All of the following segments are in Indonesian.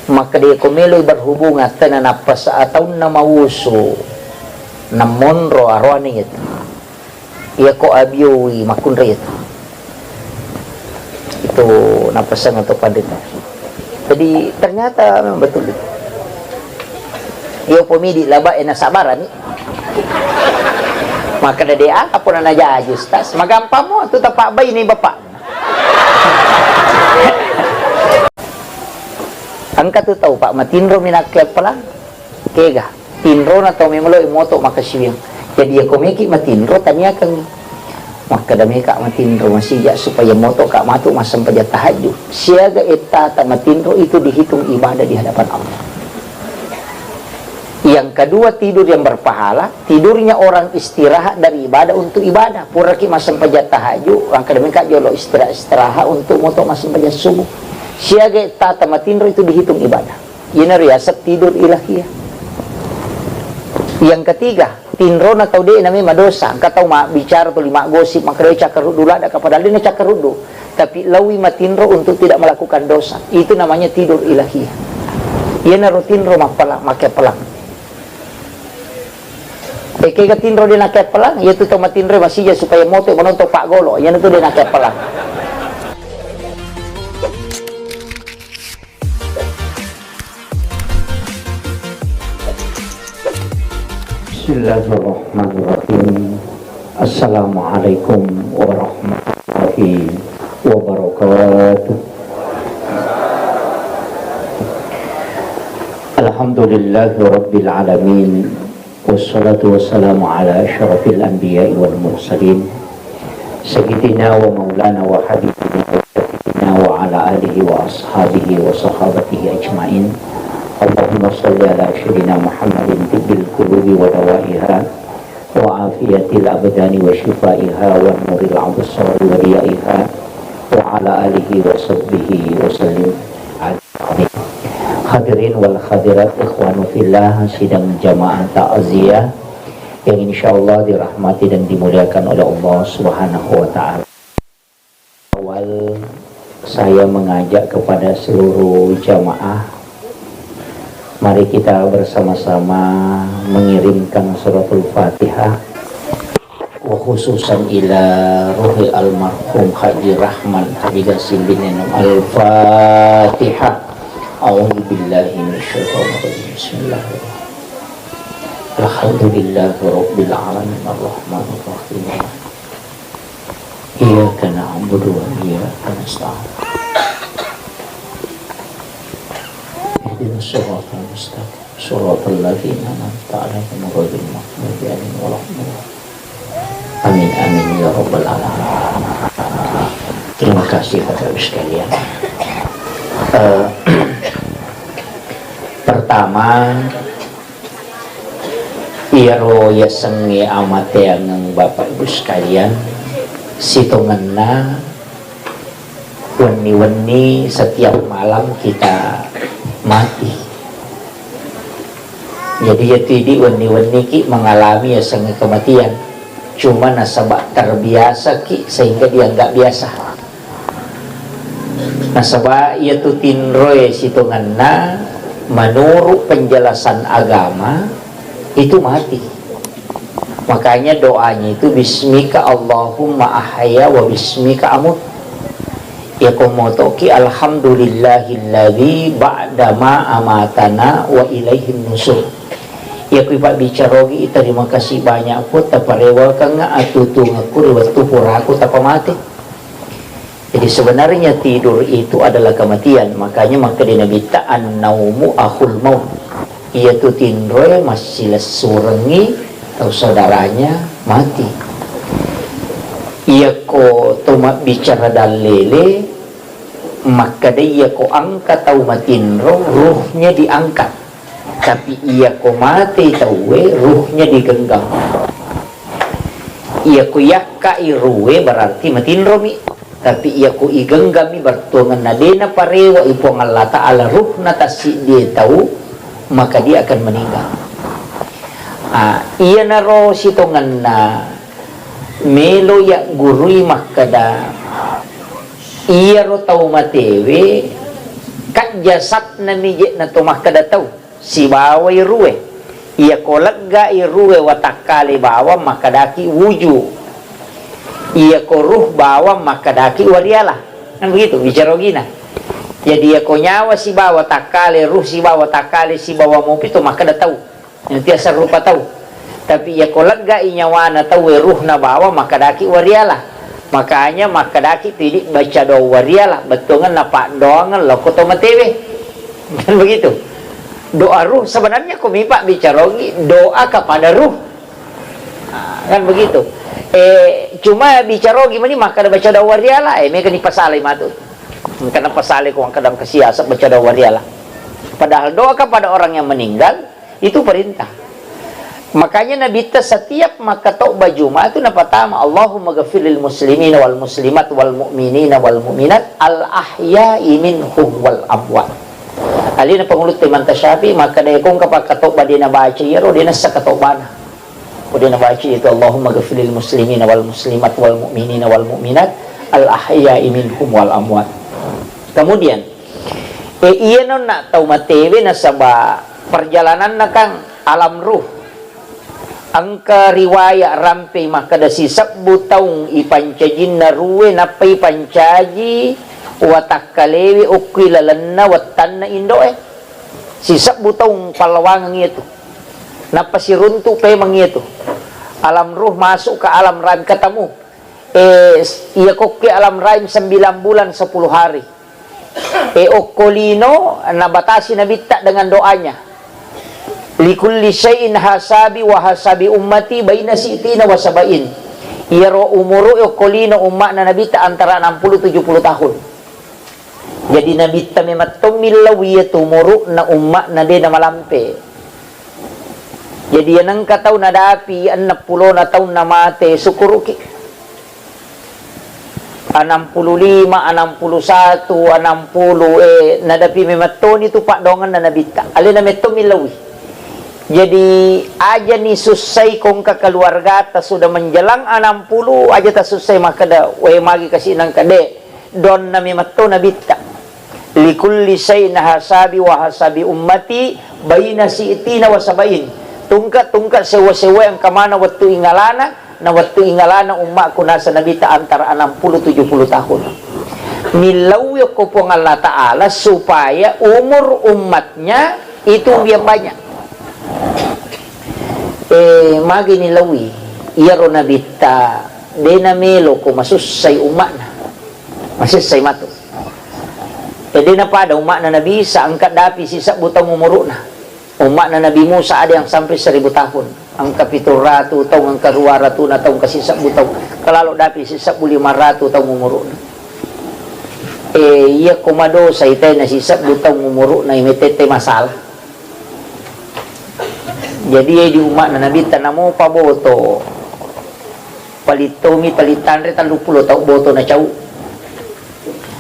maka dia kumeloy berhubungan tanan apa sa ataw na mawuso na monro arwanit iya ko abiyoi makunrit itu napasang atau pandita. Jadi ternyata memang betul itu. Iyo pumidi laba nasabaran ni maka na dia apa na najajus tas magampa mo tu tapak bay ni bapak. Angka tu tahu pak matinro minakyat pala kega tinro na to memelo imoto makasiyang jadi ako miki matinro tanya kang maka dami ka matinro masija supaya moto ka matu masam paja tahajud siaga eta ta matinro itu dihitung ibadah di hadapan Allah. Yang kedua tidur yang berpahala tidurnya orang istirahat dari ibadah untuk ibadah puraki masam paja tahajud angka dami ka jolo istirahat untuk moto masam paja subuh siaga tata matinro itu dihitung ibadah. Ini riasat tidur ilahiyah. Yang ketiga, tinro na tau di nami madosa. Angka tau bicara tu lima gosip maka dia cakarudu lah kepada dia cakarudu. Tapi lawi matinro untuk tidak melakukan dosa. Itu namanya tidur ilahiyah. Ia na rutinro makai pelang. Kaya tinro dia nakai pelang, ia tu tau matinro masih supaya moto menonton Pak Golo. Ia tu dia nakai pelang. Bismillahirrahmanirrahim. Assalamualaikum warahmatullahi wabarakatuh. Alhamdulillahi rabbil alamin. Wassalatu wassalamu ala asyrafil anbiya'i wal mursalin sayyidina wa maulana wa habibina wa syafiina wa ala alihi wa ashabihi wa sahabatihi ajma'in. Allahumma salli ala sayyidina Muhammadin tibbil qulubi wa dawaiha wa afiyatil abdani wa shifaiha wa nuril absari wa riyaiha wa ala alihi wa sahbihi wa sallim. Hadirin wal hadirat ikhwanu fillah sidang jamaah ta'ziyah yang insyaallah dirahmati dan dimuliakan oleh Allah Subhanahu wa taala. Awal saya mengajak kepada seluruh jamaah, mari kita bersama-sama mengirimkan suratul Fatihah wa khususan ila ruhi almarhum Haji Rahman Haji Qasim bin Nenum. Al-Fatihah. A'udzu billahi minasyaitonir rajim. Bismillahirrahmanirrahim. Alhamdulillahi rabbil alamin arrahmanir rahim. Iyyaka na'budu wa iyyaka nasta'in. Ihdinas siratal mustaqim. Shiratal ladzina an'amta 'alaihim ghairil maghdubi 'alaihim waladdallin. Amin amin ya rabbal alamin. Terima kasih Bapak Ibu sekalian. Pertama iro ya sengi amat yang Bapak Ibu sekalian situnganna weni-weni setiap malam kita mati. Jadi ya tidi weni-weni ki mengalami ya sengi kematian. Cuma nasabak terbiasa ki sehingga dia nggak biasa. Nasabak ia tu tinroy situnganna menurut penjelasan agama itu mati. Makanya doanya itu bismika Allahumma ahya wa bismika amut. Ya komotoki alhamdulillahilladzi ba'dama amatana wa ilaihin nusur. Ya kuipak bicarogi terima kasih banyak pun taparewa kang atutu ngaku waktu puraku tapamati. Jadi sebenarnya tidur itu adalah kematian. Makanya maka di Nabi ta'an naumu akhul maut. Ia tu tinroy masih lesurengi atau saudaranya mati. Ia ko tomat bicara dalele maka dia ko angkat tau matinro ruhnya diangkat. Tapi ia ko mati tawe ruhnya digenggam. Ia ko yakkai ruwe berarti matinro mi. Tapi ia ku igenggami bertuangan nadena parewa ipo Allah Ta'ala ruh natasi dia tahu maka dia akan meninggal. Ia naro sitongan na melo ya gurui makada ia ro tahu matewe kat jasad na mijit na tumakadataw si baway ruwe iya kolagga i ruwe watakali bawa makadaki wuju iya ko ruh bawa makadaki wariala kan begitu bicara gina. Jadi ya ko nyawa si bawa takali ruh si bawa takali si bawa mopi to makadataw nanti asal rupa tahu tapi ya ko lagga i nyawa na tahu ruh na bawa makadaki wariala makanya makadaki tidak baca doa wariala betungan napa doangan lo koto matewe kan begitu. Doa ruh sebenarnya kumipak bicara doa kepada ruh kan begitu. Cuma bicara gimana maka ada baca doa wariala mereka ni pasal matu karena pasal ko ang kadang kasiasa baca doa wariala padahal doa kepada orang yang meninggal itu perintah. Makanya Nabi setiap maka taubat Jumat itu pertama Allahumma ghafiril muslimin wal muslimat wal mu'minina wal mu'minat al ahya'i minhum wal amwat. Alina pangulut timan tasyafi maka daya kong kapag kataubat din na baca yaro din sa kataubana. O din na baca ito Allahumma ghafiril muslimin wal muslimat wal mu'minina wal mu'minat al ahya'i minhum wal amwat. Kemudian iya non na taumatewe na sa perjalanan na kang alam ruh angka riwayat rampe maka da sisap butaung ipancajin na ruwe na pay pancaji watakalewi ukwilalanna watan na indo sisap butaung palawangan itu napasiruntu pay mangito alam ruh masuk ke alam rahim katamu iya koke alam rahim 9 bulan 10 hari okolino nabatasi nabita dengan doanya likulli syai'in hasabi wa hasabi ummati baina si'tina wa sabain iro umuru yokolino ummak na nabita antara 60-70 tahun jadi nabita mematong milawi umuru na ummak na din na malampe jadi yan ang kataw na dapi 60 na taon na mate sukuruki 65, 61, 60 nadapi mematong itu pak dongan na nabita alin na metong milawi. Jadi aja ni susay kong kakaluarga ta sudah menjelang 60 aja ta susay makada way magi kasi nang kade don na mimatto na bitta likulli syai'in hasabi wa hasabi ummati baina si'tina wa sabain tungkat sewa-sewa yang kamana waktu ingalana na waktu ingalana umma ko nasa nabita antara 60-70 tahun nilawi ko po ng Allah Ta'ala supaya umur umatnya itu biar banyak magi nilawi iyaro nabita de na melo ko masusay umak na masusay mato de na pada umak na nabi sa angkat dapi sisa butang umuro na umak na nabi Musa ada yang sampai 1000 tahun ang kapituratu taong ang karuaratu na taong kasisa butang kalalo dapi sisa 500 taong umuro na iya kumado sa itay na sisa butang umuro na imitete masalah. Jadi di umat na nabi tanamo pa boto palitomi palitan re 30 tau boto na chau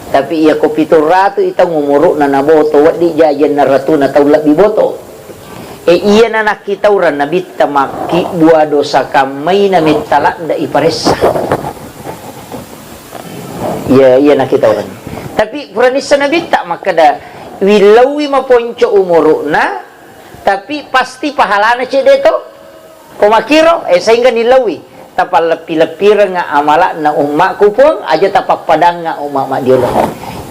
tapi iya ko pituratu itang umuro na naboto wadi jayan na ratu na tau labi boto iya na nakita uran nabi tamaki bua dosa kamay na mitala da iparesa iya nakita uran tapi puranisa nabi tak makada wilawi maponco umuro na tapi pasti pahalana cede to kumakiro sehingga nilawi tapal lepi-lepir nga amala na umma kupong aja tapak padang nga umma ma diolo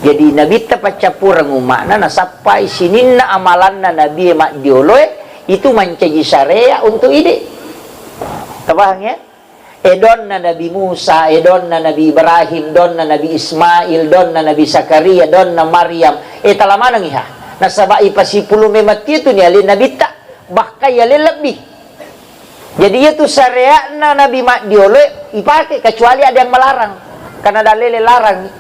jadi nabi tapat capur ng umma na nasapay sinin na amalan na nabi ma diolo itu mancaji syariah untuk ide tabahang ya edon na nabi Musa edon na nabi Ibrahim don na nabi Ismail don na nabi Zakaria don na Maryam talamanang iha nasabai pasipulu memati itu ni alin nabi tak bahkan yalin lebih jadi itu syariat na nabi mak diole ipakai kecuali ada yang melarang karena dalil larang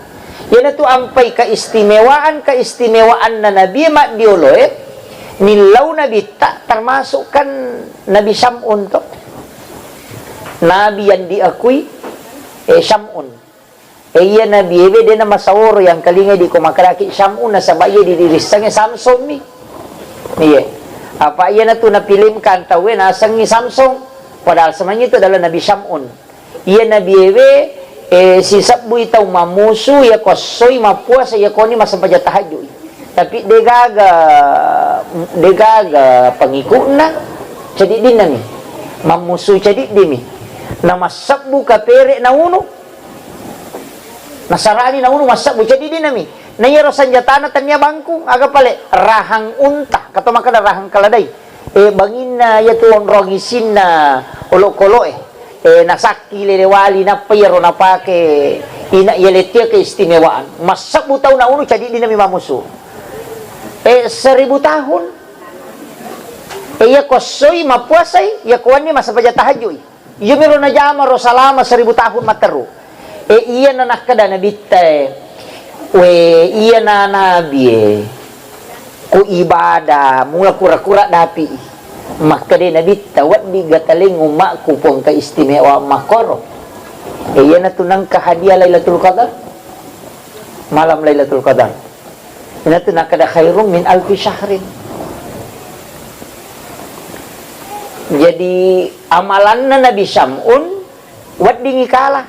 yan itu ampai keistimewaan na nabi mak diole nilau nabi tak termasuk kan nabi Sam'un to nabi yang diakui Sam'un iya nabi ebe dia na masaworo yang kalingay di kumakaraki Sam'un na sabaya di dirisangnya Samsung ni iya apa iya na to napilim kantawe nasang ni Samsung padahal semuanya itu adalah nabi Sam'un iya nabi ebe sisap bu itaw mamusu ya kosoy mapuasa ya koni masampaja tahajud tapi degaga pengikutna jadi dinami mamusu jadi dimi nama sabbu kapere na uno nasarani na uno masabu jadi dinami na yero sanjatana tanya bangkung aga pale rahang unta kato makada rahang kaladay bangin na yatuang rongisin na kolo-kolo nasaki lelewali na pero na pake ina yeletia keistimewaan masabu tahu na uno jadi dinami mamusu 1000 tahun iya kosoy mapuasay iya kuan ni masa pajatahajoy iya meron na jama ro salama 1000 tahun materu iya na nakada na bitte iya na nabi ku ibadah mula kura-kura dapi maka de na bitta wat di gataling umakku pong kaistimewa makoro iya na tunang kahadiah Lailatul Qadar malam Lailatul Qadar ina tu nakada khairum min alfi syahrin. Jadi amalan Nabi Sam'un wat dingi kalah.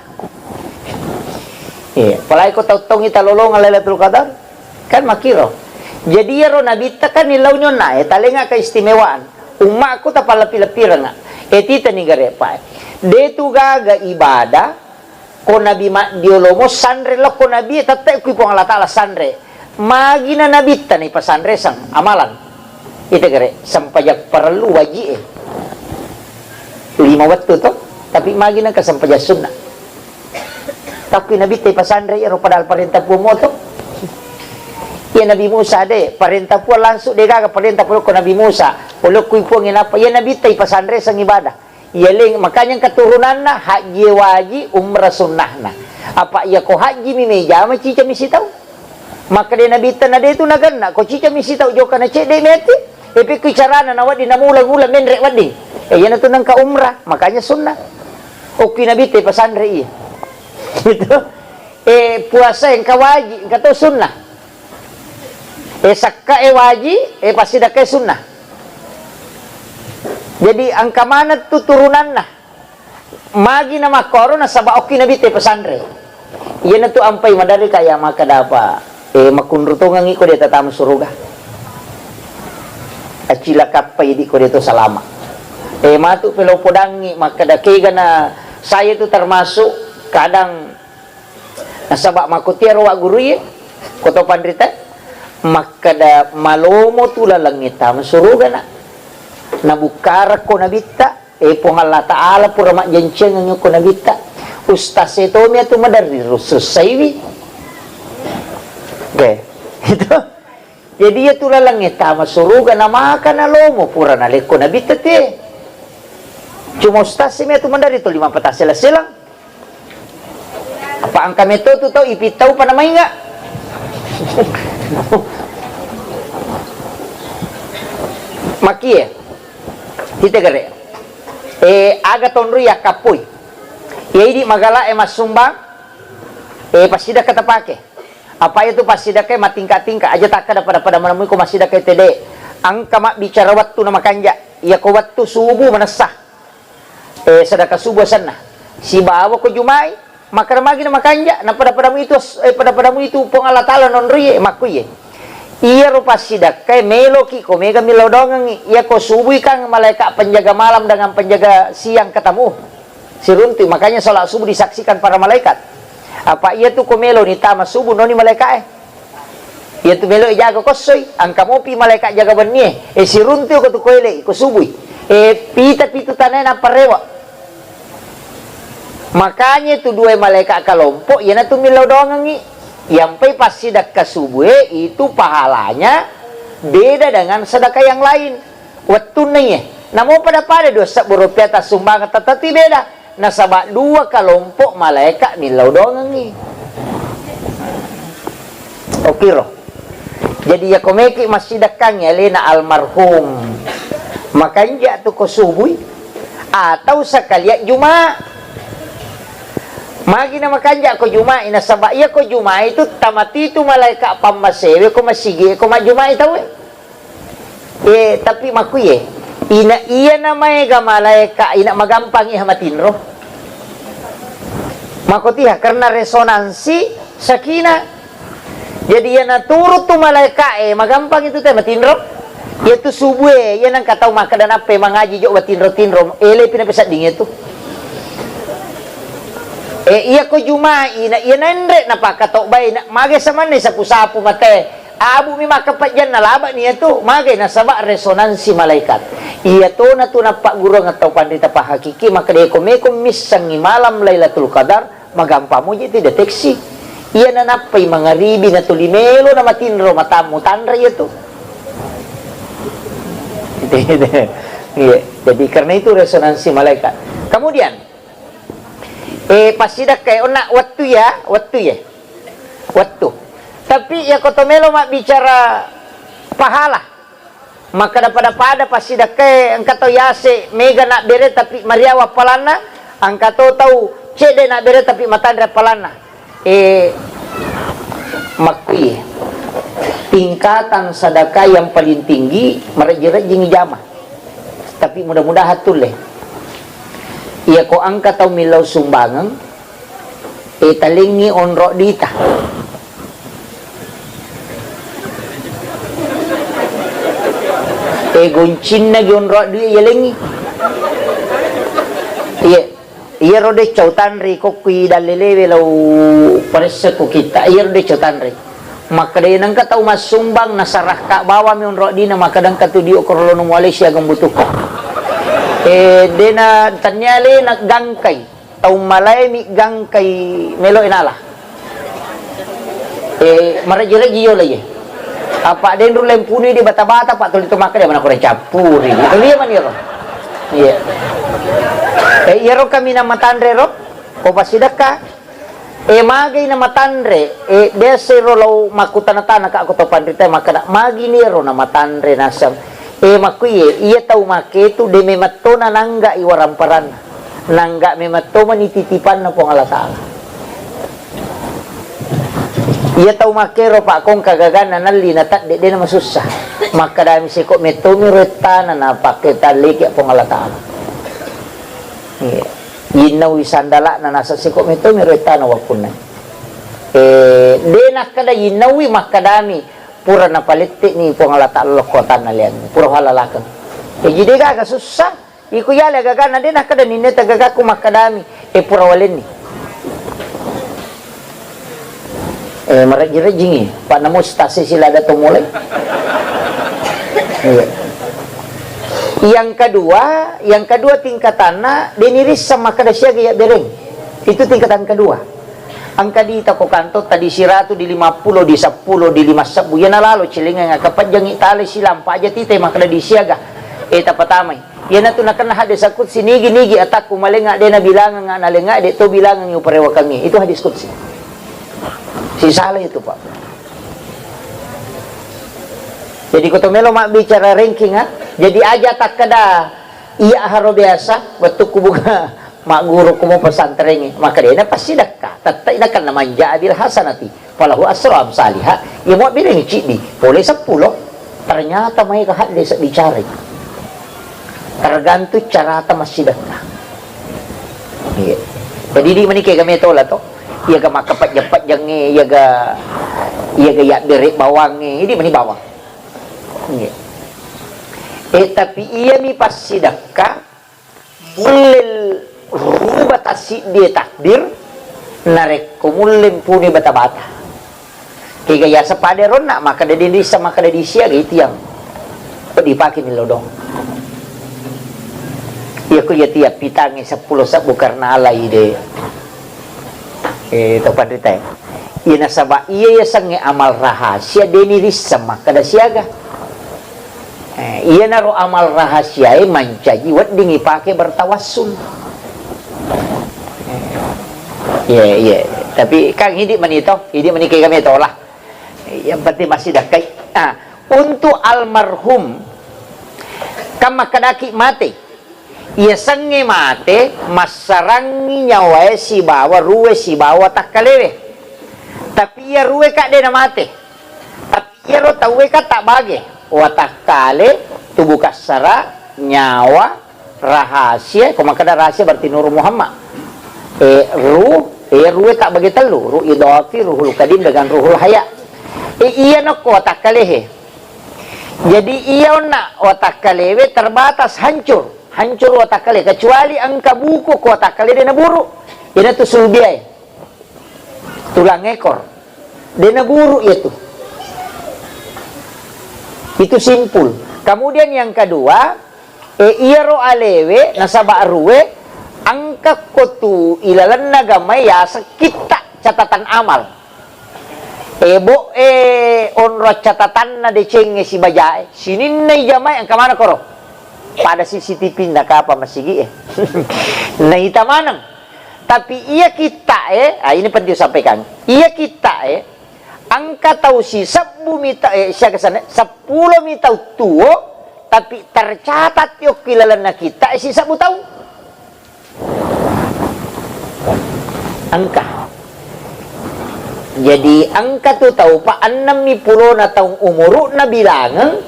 Palai ko tautong ita lolong Lailatul Qadar kan makiro. Jadi ya ro Nabi ta kan nilaw nyo na talenga ka istimewaan. Umma ko ta palapi-lapira nga. Tita ni gare pa. Detu gaga ibadah ko Nabi diolomo sanre lo ko Nabi tatte ko po Allah Taala sanre. Magi na nabita ni pasandre sang amalan ite gare sampajak perlu wajib 5 waktu to tapi magi na kasampajak sunnah tapi nabita pasandre ero padahal parenta po mo to ya Nabi Musa de parenta po langsung de gaga parenta po ko Nabi Musa ulo kuy po nginapa ya nabita pasandre sang ibadah yeling makanya keturunan na haji wajib umrah sunnah na apa ya ko haji mi meja ma cica misi tahu maka dia nabita na dia tu nagana ko cica misi tau joka na cek de meti epi ku carana na wadi na mula-mula menrek wadi yana tu nang ka umrah makanya sunnah oki nabita pasandre iya gitu puasa yang ka wajib ka to sunnah sakka wajib pasti dak sunnah jadi angka mana tu turunan nah magi na makoro na saba oki nabita pasandre yana tu ampai madari kaya maka dapa makunrutungan iko dia tatam suruga acila kapai di ko dito salama matu pelo podangi maka dakiga na saya itu termasuk kadang nasabak makutiaro wa guru koto pandrita maka da malomo tula langit tam suruga na nabukara ko nabita pong Allah Ta'ala pura mak jenceng ko nabita ustaz itu mi atu madari rusus saywi itu jadi ya tu lalang tama suruga na makan na lomo pura na leko na bitate cuma ustaz simi tu mandari tu 5 petas silang apa angka meto tu tau ipitau pa namay nga maki kita gare aga tonru ya kapoy di magala masumbang pasti dah kata pakai apa itu pasti dah kayak matingka-tingka aja tak ada pada menemui ko masih dah kayak tede angka mak bicara waktu nama kanja ya ko waktu subuh menasah sedekah subuh sana si bawa ko jumai maka magi nama kanja na pada-padamu itu pada-padamu itu pong Allah Taala non riye makuye iya ro pasti dah kayak meloki ko mega milodongang iya ko subuh kang malaikat penjaga malam dengan penjaga siang ketemu sirunti makanya salat subuh disaksikan para malaikat apa iya tu komelo ni tama subuh noni malaikat iya tu melo jaga kosoy ang kamopi malaikat jaga benie sirunti ko tu koile ko subuh pita pitu tanay na parewa makanya tu dua malaikat kelompok ya na tu melo doang ngi yang pas sidak ka subuh itu pahalanya beda dengan sedekah yang lain waktu nih namun pada dosa berupiah tas sumbangan tetapi beda nasabak 2 kelompok malaikat milau doang ni oke roh jadi ya komeki masih dekang ya lena almarhum makanya tu ko subuh atau sekalian Jumat magi na makanja ko Jumat inasabak iya ko Jumat itu tamati itu malaikat pamasewe ko masige ko Jumat itu tapi makuye iya namanya ga malaika ina magampang ihamatin roh makotiha karena resonansi sakina Jadi ya na turut tu malaikat magampang itu teh matinro. Ya tu subuh ya nang katau maka dan apa mangaji jok batinro ele pina pesat dingin tu. Iya ko jumai na iya nendre na pakatok bay na magay sa man sa pusapu mate. Abu mi makapat dyan na laba niya tu magay na sabak resonansi malaikat. Iya to na pak guru nga tau pandita pa hakiki maka de komekom misang malam Lailatul Qadar magampa mo jiti deteksi. Iya na napay mga ribi na tulimelo na matinro matamu tanra itu. Iya, jadi karena itu resonansi malaikat. Kemudian pasidak kayak waktu ya. Tapi ya kotomelo mak bicara pahala. Maka pada pasidak kayak angkato yase mega nak bere tapi mariawa palana, angkato tahu cede nak bere tapi matandra palana. Makui tingkatan sedekah yang paling tinggi merejeng jamaah. Tapi mudah-mudahan tuleh. Ia ko angka tau milau sumbangan talingi onro dita goncin na onro di yalengi iya rode chautan ri ko kui dalele lau paresa ko kita iya rode chautan ri maka de nang ka tau masumbang nasarah ka bawa mi onro di na maka dang katu dio korlo no Malaysia gambutuh dena tanyali nak gangkay tau malay mi gangkay melo inala marajira giyo lagi apa den ru lempuni di bata-bata pak tuli to maka dia mana ko campuri gitu dia maniro iya ro kami na matandre ro ko pasidaka magay na matandre desero law makutanatana ka ako to pandrita maka magi niro na matandre nasam makuye iya tahu make itu de memato na nangga iwaramparan nangga memato manititipan na pong Allah Ta'ala iya tahu make ro pak kong kagagana nali na tak de na masusah maka dami siko meto mireta na pakita leki pong Allah Ta'ala yinaw isandala na nasa siko meto mireta na wapun na de na kada yinawi makadami pura na palitti ni pong Allah Ta'ala lokotan na liyan pura halalakan jadi gaga susah iku yale gaga na din akada nineta gaga kumakadami pura walin ni marajirajing pak namo stasi sila dato mulai yang kedua tingkatanna diniris sama kada siya gaya bereng itu tingkatan kedua angka di tako kanto tadi siratu di 50 di 10 di 5 yan nalalo cilinga nga kapag yang itali silang pa aja tite makada di siaga tapatamay yan na to nakana hadis akut sinigi-nigi atak kumalinga de na bilangan nga nalinga de to bilangan yung parewa kami itu hadis kutsi si salah itu pak jadi kotomelo mak bicara ranking jadi aja tak kada iya haro biasa waktu kubuga mak guru kumu pesantren maka dia pasti dakka tatai dakkan namanya abil hasanati falahu asram salihah ya mau bilang cidi boleh 10 ternyata mai kahat desa dicari tergantung cara ta masih dakka iya jadi di manike kami tola to iya ga makapat japat jange iya ga ya derek bawang ini mani bawang iya tapi iya mi pasti dakka mulil rubat asik dia takdir narek kumulim puni bata-bata kaya ya sepaderon nak maka dia disa maka dia disia gitu yang dipakai ni lodong ya ku ya tiap pitangi 10 sabu karena alai de to padita iya nasaba iya ya sange amal rahasia deni disa maka dia siaga iya naro amal rahasia mancaji wat dingi pakai bertawassul iya tapi kang hidup manito hidup menikah kami itolah yang penting masih dakai untuk almarhum kama kadaki mati ia sange mate masarangi nyawa si bawa ruwe si bawa tak kalewe tapi ia ruwe kak dia mate tapi ia ro tawe kak tak bage watak kale tubuh kasara nyawa rahasia kumakada rahasia berarti Nur Muhammad ruh tak bagi telu ruh idafi ruhul kadim dengan ruhul haya Iya nak otak kalehe. Jadi iya nak otak kalewe terbatas, hancur otak kale, kecuali angka buku otak kale dia naburu. Ini tuh sulbiai, tulang ekor, dia naburu itu. Itu simpul. Kemudian yang kedua, iya ro alewe nasaba arwe angka kotu ilalan nagamai ya sekita catatan amal. Ebo onro catatan na decenge si bajae sinin na jamai ang kamana koro pada CCTV na kapa masigi na itamanang tapi iya kita ini penting sampaikan iya kita angka tahu si 10 mita siya kasana 10 mita tuo tapi tercatat yo kilala na kita si 10 tahu angka. Jadi angka tu tahu pa 60 na taong umuro na bilangan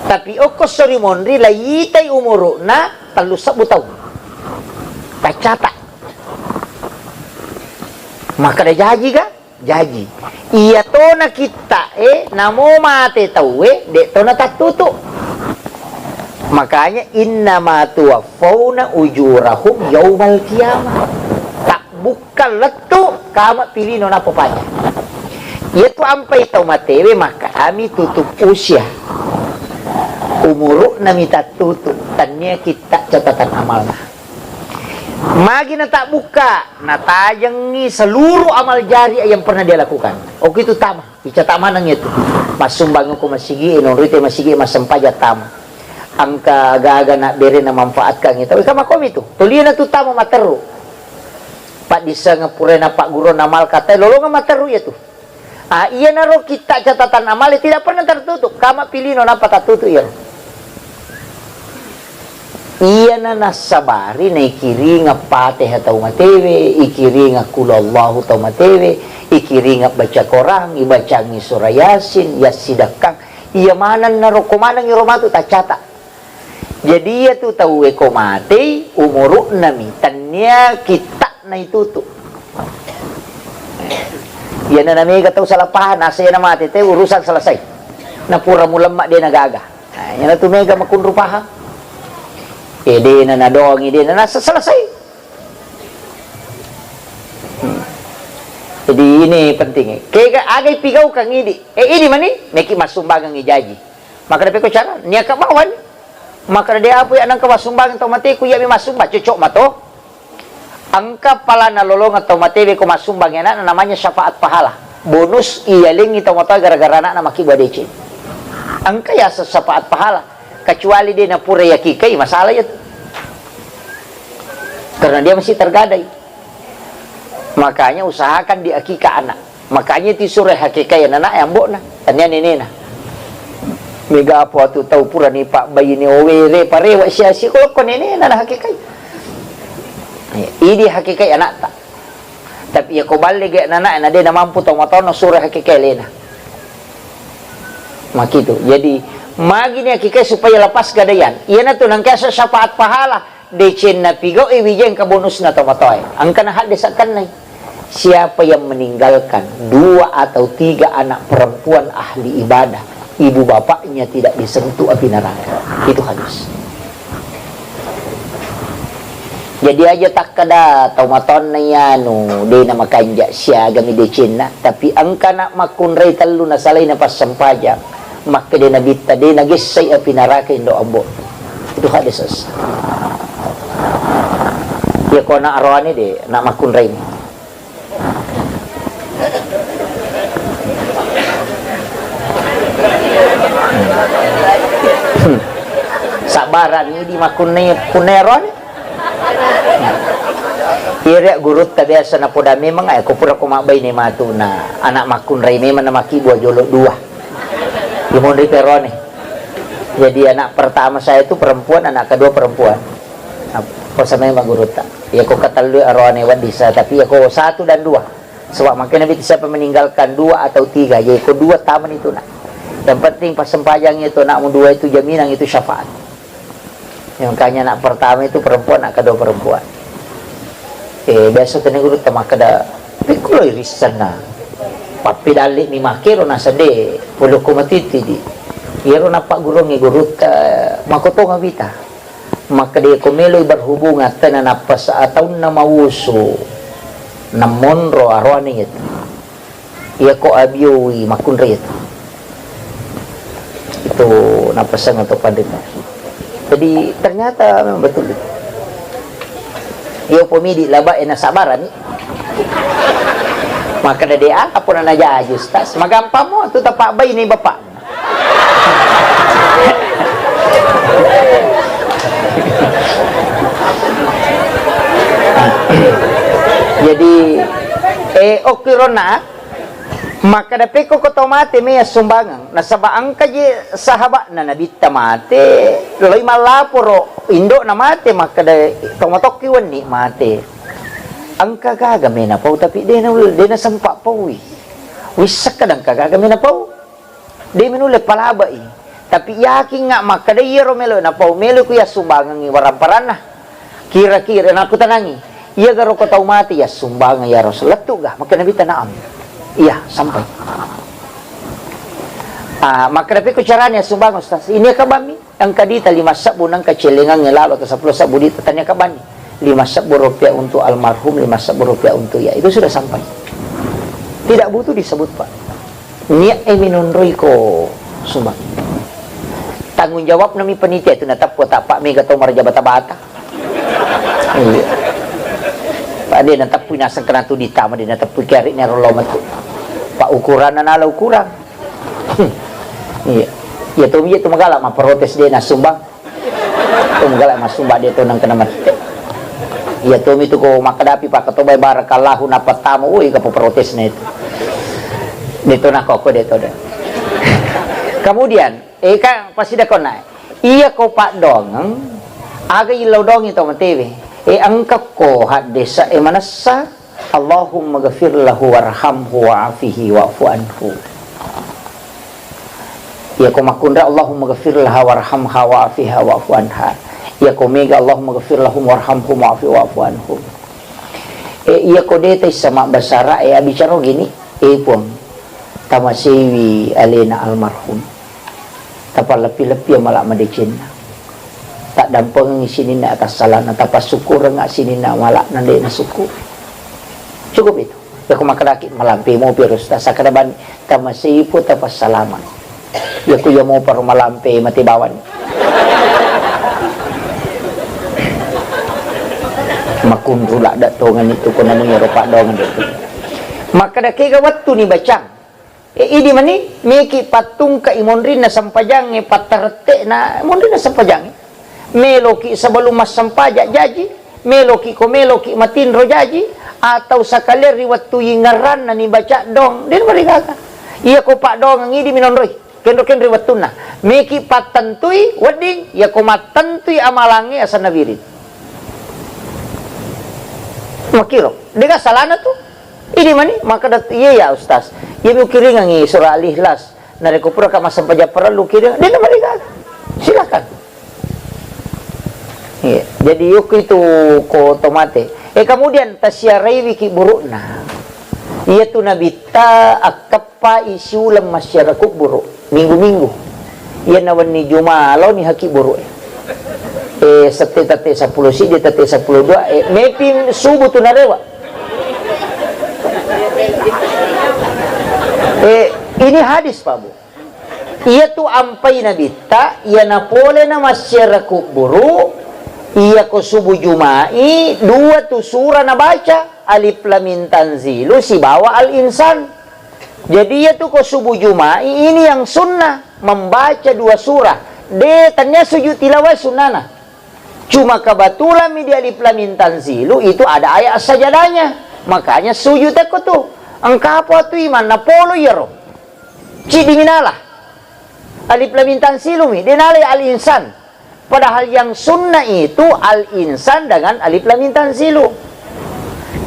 tapi oko sorry monri layitay umuro na 30 taon. Tercatat. Maka da jaji ka? Jaji. Iya to na kita namo mate tahu de to na tatuto. Makanya innama tuwaffawna ujurahum yaumal qiyamah. Tak bukan letu kama pilih nona papanya. Yaitu ampai tau matewe maka kami tutup usia. Umuruk na mita tutup. Tanya kita catatan amalna. Magi na tak buka. Natayangi seluruh amal jari yang pernah dia lakukan. Oke itu tama. Icatak manang itu. Masumbang ko masigi. Inonrite masigi masempaja tama. Angka aga-aga nak beri na manfaatkan itu. Kama kom itu. Tulian na tu tama materu. Pak disa ngapure na Pak Guru namal kata lolong materu ya tu. Iya naro kita catatan amal tidak pernah tertutup. Kama pilih nona apa tertutup ya. Iya na nasabari na ikiri ngapate hatau matewe, ikiri ngakulallahu tau matewe, ikiri ngabaca Quran, ibaca ngi surah Yasin, yasidakang. Iya manan naro komanang iromatu tak catat. Jadi iya tu tahu ekomate umuruk nami tanya kita na itutup. Yan na namiga tahu salah pahan, asaya na mati, urusan selesai. Na pura mulamak dia nagaga. Yan na tumega makunru paha. Dia na nadoang, dia na nasa selesai. Jadi ini penting. Kaya agay pigaw kang ini. Ini mani, meki masumbagang ijaji. Maka dapat ko cara, niya kabawan. Maka dia apa yang nang kawasumbagang tau mati, kuya mi masumba, cocok mato. Angka pala nalolong atau matewe ko masumbang yan na namanya syafaat pahala. Bonus iyaling ito mo gara-gara na makiba decin. Angka ya sa syafaat pahala. Kecuali dia na pura yakikay, masalah yun. Karena dia masih tergadai. Makanya usahakan di akika anak. Makanya ti surah hakikay anak yang bo na. Tanya nini na. Mega apa tu tahu pura ni Pak bayi ni owere parewa siya-siya ko nini na hakikay. Ini hakikat anak tak. Tapi ya kau balik anak na dia na mampu tau matau na surah hakikat lena. Mak itu. Jadi magi ni hakikat supaya lepas gadayan. Ia na tu nang kasa syafaat pahala. Decen na pigo iwijeng ka bonus na tau matau. Angka na hal desakan na. Siapa yang meninggalkan 2 atau 3 anak perempuan ahli ibadah, ibu bapaknya tidak disentuh api neraka. Itu hadis. Jadi aja tak kada tau maton na yano de na makanja siya gami de China tapi angka nak makunray talo na salay na pasampajang maka de na bitta de na gisay a pinaraka indo ambo itu hadis ya ko na arwani de na makunray ni sabaran ni di makunay puneron. Ira gurut ta biasa na poda memang ay ko pura kumabay ni matu na anak makun ray memang na makibwa jolo 2. Dimon ri perone. Jadi anak pertama saya itu perempuan, anak kedua perempuan. Ko sa memang gurut ta. Ya ko katalu arone wadisa tapi ya ko 1 dan 2. Sebab makanya bisa meninggalkan 2 atau 3. Jadi ko 2 taman itu nak. Yang penting pas sempajang itu nak 2 itu jaminan itu syafaat. Yang makanya anak pertama itu perempuan, anak kedua perempuan. Biasa tadi guru tamak kada pikuloy risan na. papi dalik ni makiro nasa de polo ko matiti di iro na pagurong igurut makoto nga bita maka dia kumelo berhubung at napas atau na mawuso na monro arwani ito iya ko abiyowi makunri itu napasang atau pandita. Jadi ternyata memang betul itu. Dia pemidi laba sabaran ni. Maka dia apa na naja ajustas. Magampang mo tu tapak bay ni bapak. Jadi okirona maka dapat ko mate may sumbangan nasabaang kaji sahabat na nabita mate loy malaporo indo na mate maka da tomatok kiwan ni mate ang kagagami na po tapi di na sampak po wisak ka ng kagagami na po di minuli palaba tapi yakin nga maka da yero melo na po melo kuya sumbangan iwaramparan na kira-kira na ako tanangi iya garo ko mate ya sumbangan ya Rasul ga maka nabita na iya, sampai. Maka dapat ko caranya sumbang Ustaz. Ini kabami ang kadita 5 sabu ng kacilingan ng lalo atau 10 sabu dito tanya kabani. 5 sabu rupiah untuk almarhum, 5 sabu rupiah untuk ya. Itu sudah sampai. Tidak butuh disebut Pak. Niat minunroy ko sumbang. Tanggung jawab nami panitia itu natap ko tak Pak Mega to marja bata-bata. Iya. Pak dia natap pinasang kena tu ditama dia natap kari ni rolomat tu. Pak ukuran na nala ukuran. Iya. Ya tu magala maprotes dia na sumbang. Tu magala masumba dia tu nang kena mati. Ya tu itu ko makadapi Pak katobay barakallahu na patamu uy ka protes na itu. Dito na ko dito dah. Kemudian kan pasti dah kau naik. Iya ko Pak dong. Aga ilaw dong itu matewe. Angkat ko hadisa manasa Allahumma ghafir lahu warhamhu wa'afihi wa'fu anhu. Ya ko makunda Allahumma ghafir laha warhamha wa'afiha wa'fu anha. Ya ko mega Allahumma ghafir lahum warhamhum wa'afi wa'fu anhum. Ya ko deta sama basara bicara gini pun tamasiwi alena almarhum. Tapal lepi-lepi malak madecin. Tak dampang sini na atas salah na tapas syukur nga sini na wala nandi na suku cukup itu ya kumakadaki malampi mo pero sa sakadaban tamasipo tapas salaman ya kuya mo para malampi matibawan makunrula datongan itu ko nanu yaro pa dongan dito makadaki gawat tu ni bacang idi mani meki patung ka imonrin na sampajang patarte na imonrin na sampajang meloki sebelum mas sampajak jaji meloki matinro jaji atau sakaler riwat tu ngaran na ni baca dong din mereka iya ko Pak dong ngidi minonroy ken riwat tuna meki patantui wedding ya ko matantui amalange asa nabirit makiro dega salana tu ini mani maka dat iya ya Ustaz iya mi kiringan ngi surah al-ikhlas na rekupura ka masampajak perlu kiringan din mereka silakan. Iya. Jadi yuk itu ko tomate. Kemudian tasyarai wiki burukna. Ia tu nabita akapa isulam masyarakat buruk minggu-minggu. Ia nawan ni Jumalau ni haki buruk. Sate 10 si dia tate 12 mepin subuh tu narewa. Ini hadis Pak Bu. Ia tu ampai nabita ia napole na masyarakat buruk. Iya ko subuh Jumai 2 tu surah na baca alif lam mim tanzilu si bawa al insan. Jadi ya tu ko subuh Jumai ini yang sunnah membaca 2 surah. Tanya sujud tilawah sunnah. Cuma kebetulan di alif lam mim tanzilu itu ada ayat sajadahnya. Makanya sujud aku tuh. Engkau apa tu iman na polo yero. Cidinginala. Alif lam mim tanzilu mi denale al insan. Padahal yang sunnah itu al-insan dengan alif lam mim tanzilu.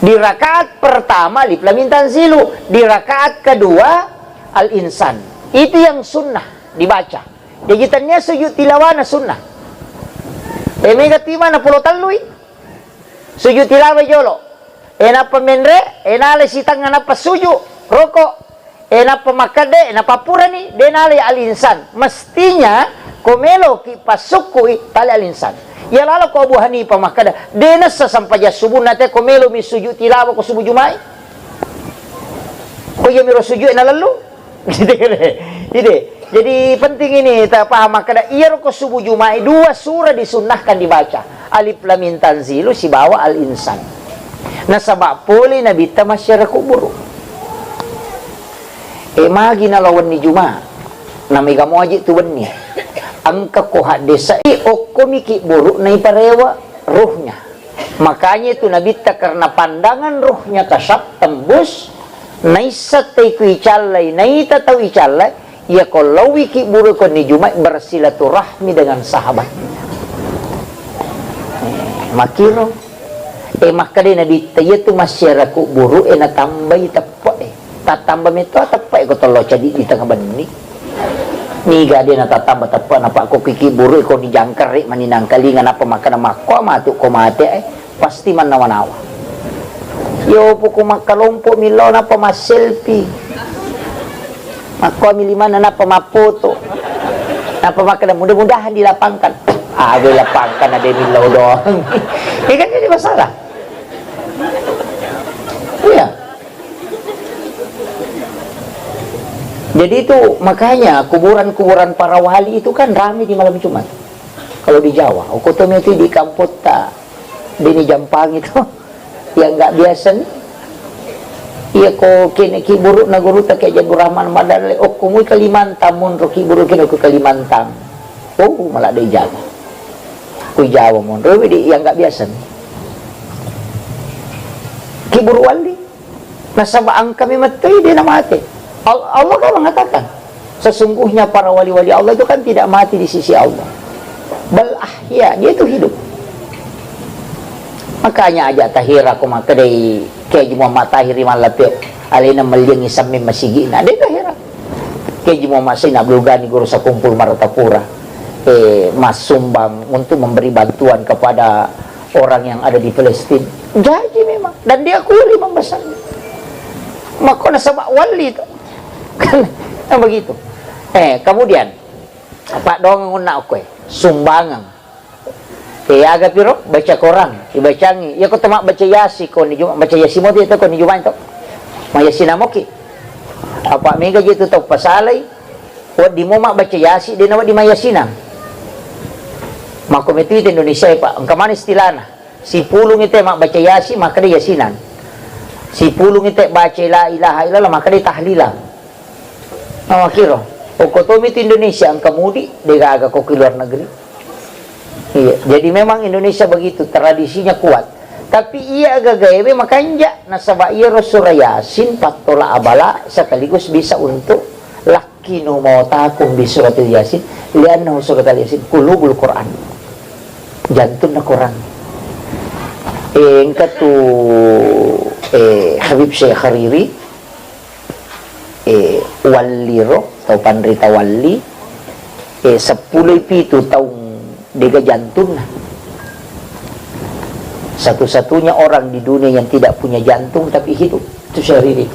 Di rakaat pertama alif lam mim tanzilu, di rakaat kedua al-insan. Itu yang sunnah dibaca. Jadi tanya sujud tilawah na sunnah. Mega tima na pulo talui. Sujud tilawah jolo. Ena pemenre, ena le sitang na pasujud rokok. napa makade napa pura ni denali alinsan mestinya komelo ki pasukui tali alinsan ya lalo ko Abu Hanifah makada dena sasampaja subuh nate komelo mi sujud tilawa ko subuh jumai ko ya mi sujud na lalu jadi penting ini kita paham makada iya ko subuh jumai 2 surah disunnahkan dibaca alif lam mim tanzilu si bawa al insan na sabab poli nabi tamasyara kubur magi na lawan ni juma na may gamoji tu wenni angka ko hadesa o miki buruk na iparewa ruhnya makanya itu nabi ta karena pandangan ruhnya kasap tembus naisa tay ku icalay naita tahu icalay ya kalau wiki buruk ko ni juma bersilaturahmi dengan sahabatnya makiro makade na ditaya tu masyarakat buru na tambay tapo tatamba mito tapo ko tolo jadi di tengah benih ni gade na tatamba tapo na pa ko kiki buru ko di jangkar maninang kalingan apa makan mako matu ko mate pasti man nawa-nawa yo po ko makalompo milo na pa ma selfie mako miliman na pa mapoto na pa makan mudah-mudahan dilapangkan dilapangkan ada milo doang ini kan jadi masalah. Iya. Jadi itu makanya kuburan-kuburan para wali itu kan ramai di malam Jumat. Kalau di Jawa, Okotomi itu di Kampota, di Jampang itu yang nggak biasa nih. Iya ko kini kiburu na guru tak kayak Jago Rahman madale kumui Kalimantan mun ro kiburu kini ke Kalimantan. Oh malah di Jawa. Ku Jawa mun ro yang nggak biasa nih. Kiburu wali nasabaan kami mati dia mati Allah kan mengatakan sesungguhnya para wali-wali Allah itu kan tidak mati di sisi Allah bal ahya dia itu hidup makanya aja tahira ko makadai kay Muhammad tahiri malapi alina malyangi sammi masigina dia tahira kay Muhammad say nablugani guru sa kumpul Martapura mas sumbang untuk memberi bantuan kepada orang yang ada di Palestina jadi memang dan dia kuli membesarnya maka nasabak wali itu kan begitu kemudian Pak dong ngunak kue sumbangan agak piro baca koran dibacangi ya kau temak baca yasi kau ni cuma baca yasi mau itu kau ni cuma itu mayasina moki apa mega gitu tau pasalai buat di momak baca yasi dia nama di mayasina makom itu Indonesia Pak engkau mana istilahnya si pulung itu mak baca yasi maka dia yasinan si pulung itu baca la ilaha illallah maka dia tahlilan kira Okotomi itu Indonesia angka mudi dia agak kok ke luar negeri iya jadi memang Indonesia begitu tradisinya kuat tapi ia agak gawe makanya nasabah ia Rasul Yasin patola abala sekaligus bisa untuk laki no mau takum di surat Yasin lianna surat Yasin kulubul Quran jantung na Quran katu Habib Syekh Hariri waliro atau pandrita wali 10 itu tahun dega jantung satu-satunya orang di dunia yang tidak punya jantung tapi hidup itu Syekh Hariri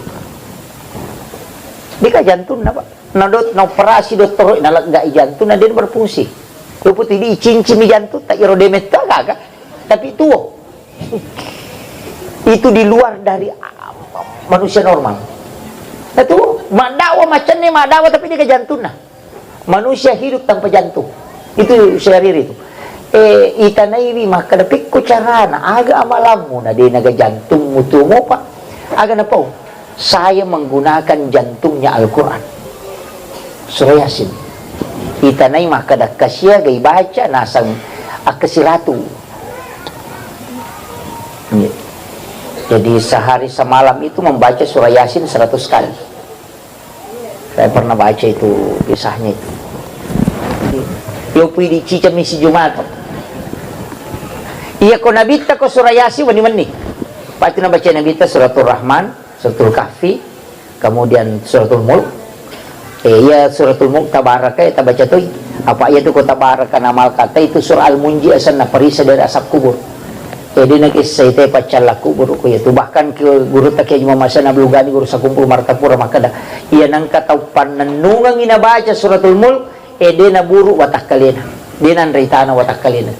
dega jantung apa nadot na operasi dokter nggak jantung dia berfungsi lu putih di cincin jantung tak irodemet kagak tapi tuh itu di luar dari manusia normal itu madawa macam ni madawa tapi dia ke jantung manusia hidup tanpa jantung itu Syariri itu itanaiwi maka dapat ko carana aga amalamu na dia naga jantung mutu mo pa aga na po saya menggunakan jantungnya Al-Quran surah Yasin itanai maka dakasya gay baca nasang akasilatu. Jadi sehari semalam itu membaca surah Yasin 100 kali. Saya pernah baca itu kisahnya itu. Yopi di cica misi Jumat. Iya ko nabita ko surah Yasin wani-wani. Pati na baca nabita suratul Rahman, suratul Kahfi, kemudian suratul Mulk. Iya suratul Mulk tabaraka kita baca tuh. Apa iya tuh ko tabaraka namal kata itu surah Al-Munji asan na parisa dari asap kubur. Jadi nag-isay tayo patsalaku guru ko ito. Bahkan guru takya yung mamasa na blugani guru sa kumpul martapura makada. Iyan ang kataupan na nungang inabaca suratul mulk, di naburu watak kalina. Di nanritana watak kalina.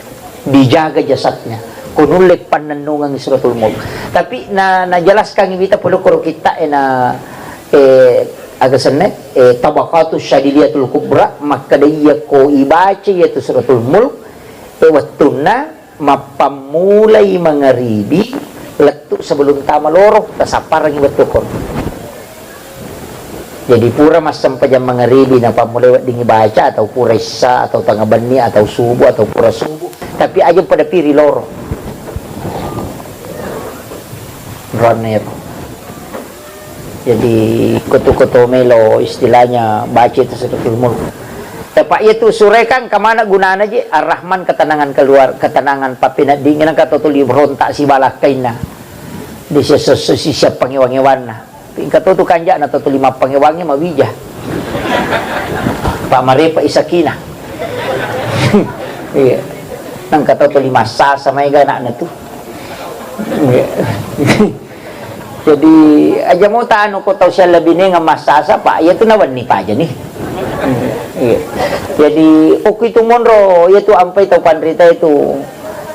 Dijaga jasatnya. Kunulik pananungang suratul mulk. Tapi najelaskan ibita puluh kuro kita agasannya tabakatus syadiliyatul kubra maka dia ko ibaca yaitu suratul mulk wattuna mapamulai mangaribi letuk sebelum tama lorok tasaparang ibatukor. Jadi pura mas sampai jam mangaribi na pamulai dingi baca atau pura isya atau tengah bani atau subuh atau pura subuh tapi aja pada piri lorok runner. Jadi kutu-kutu melo istilahnya baca itu suratul mulk. Tepak itu surekan kemana gunaan aja Ar-Rahman ketenangan keluar ketenangan papina dingin kata tuli berontak si balakaina di siap pangewangi-wana kata tu kanjak na tuli ma pangewangi mawija Pak Marepa Isakina iya nang kata tuli masa sama iga anak na tu jadi aja mau tahu ko tahu siya labi nga masasa pa ya tu nawan ni pa aja nih iya. Jadi oke itu monro itu ampai tau pandrita itu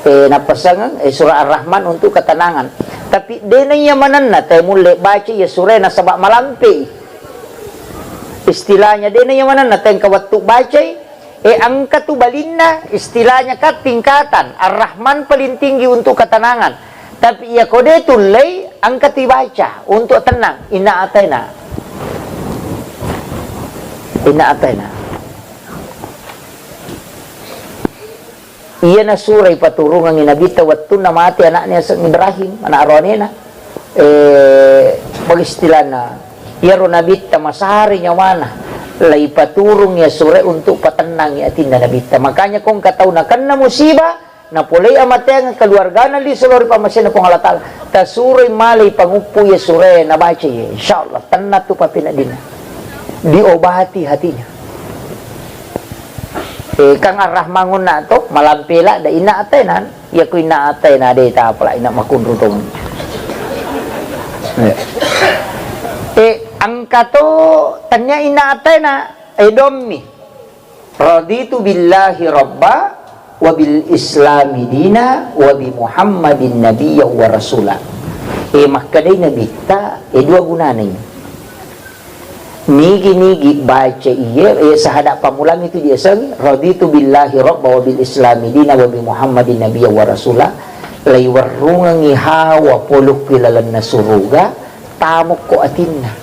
napasangan surah Ar-Rahman untuk ketenangan tapi denanya mananna tay mulai baca ya surah na sabak malampi istilahnya denanya mananna tay kawattu baca angka tu balinna istilahnya kat tingkatan Ar-Rahman paling tinggi untuk ketenangan tapi ya kode tulai angkat dibaca untuk tenang inna ataina iya na suray paturungan inabita wattu na mati anaknya sang Ibrahim anak Aronena pagistilan na iya ro nabita masari nya mana lay paturung ya suray untuk patenang ya tinda nabita makanya kung kataw na kan na musibah na pulay amateng keluarga na li sulori pamasin na pangalatal ta suray malay pangupo ya suray na baca ya insyaallah tanat tu papinadina diobati hatinya kang Ar-Rahmangun na to malampila da ina atenan ya ko ina atena de ta pala ina makunro to angka to tanya ina atena dommi raditu billahi rabba wa bil islami dina wa bi muhammadin nabiyya wa rasula makadai nabita dua gunanya nigi baca iya sahadat pamulang itu dia sang raditu billahi rabba wa bil islami dina wa bi muhammadin nabiyya wa rasula lay warungangi hawa poluk kilalan na suruga tamok ko atinna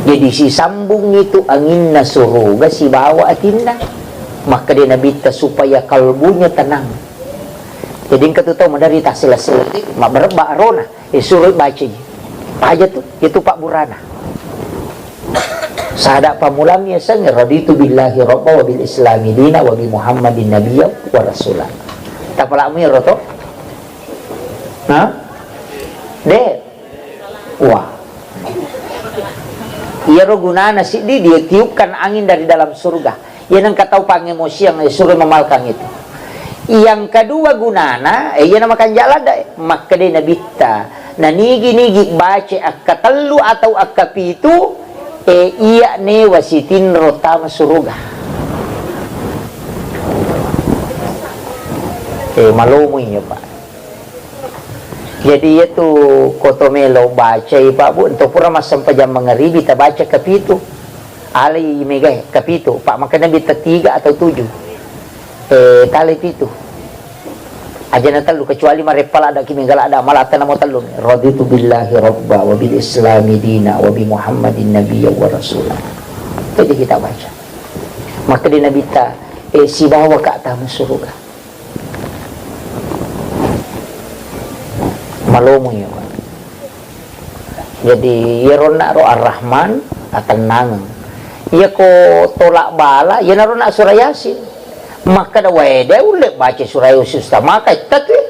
jadi si sambung itu angin na suruga si bawa atinna maka dia nabita supaya kalbunya tenang jadi katutaw madarita sila-sila mabarba arona suruh baca aja tuh itu Pak Burana sahadat pamulamnya sang raditu billahi rabba wa bil islami dina wa bi muhammadin nabiyya wa rasulah tak pala mu roto de wah iya ro gunana si dia tiupkan angin dari dalam surga yan ang kataw pangemosi yang suruh memalkang itu yang kedua gunana yan ang makanjalada maka de nabita nanigi-nigi baca akkatallu atau akkapitu iya ne wasitin rotama suruga malumoy niya pa jadi itu kotomelo baca pa bu untuk pura masampajang mangaribi ta baca kapitu alay megay kapitu pak maka nabi 3 atau 7 tali pitu aja na talo kecuali marepala ada kimingala ada malata na mo talo raditu billahi rabba wa bil islami dina wa bi muhammadin nabiyya wa rasulah jadi kita baca maka di nabita si bawa ka tama suruga malumo yun jadi yerona ro Ar-Rahman atenang iya ko tolak bala yana ro na surah Yasin maka da wede ulit baca surah Yusuf makai tatwi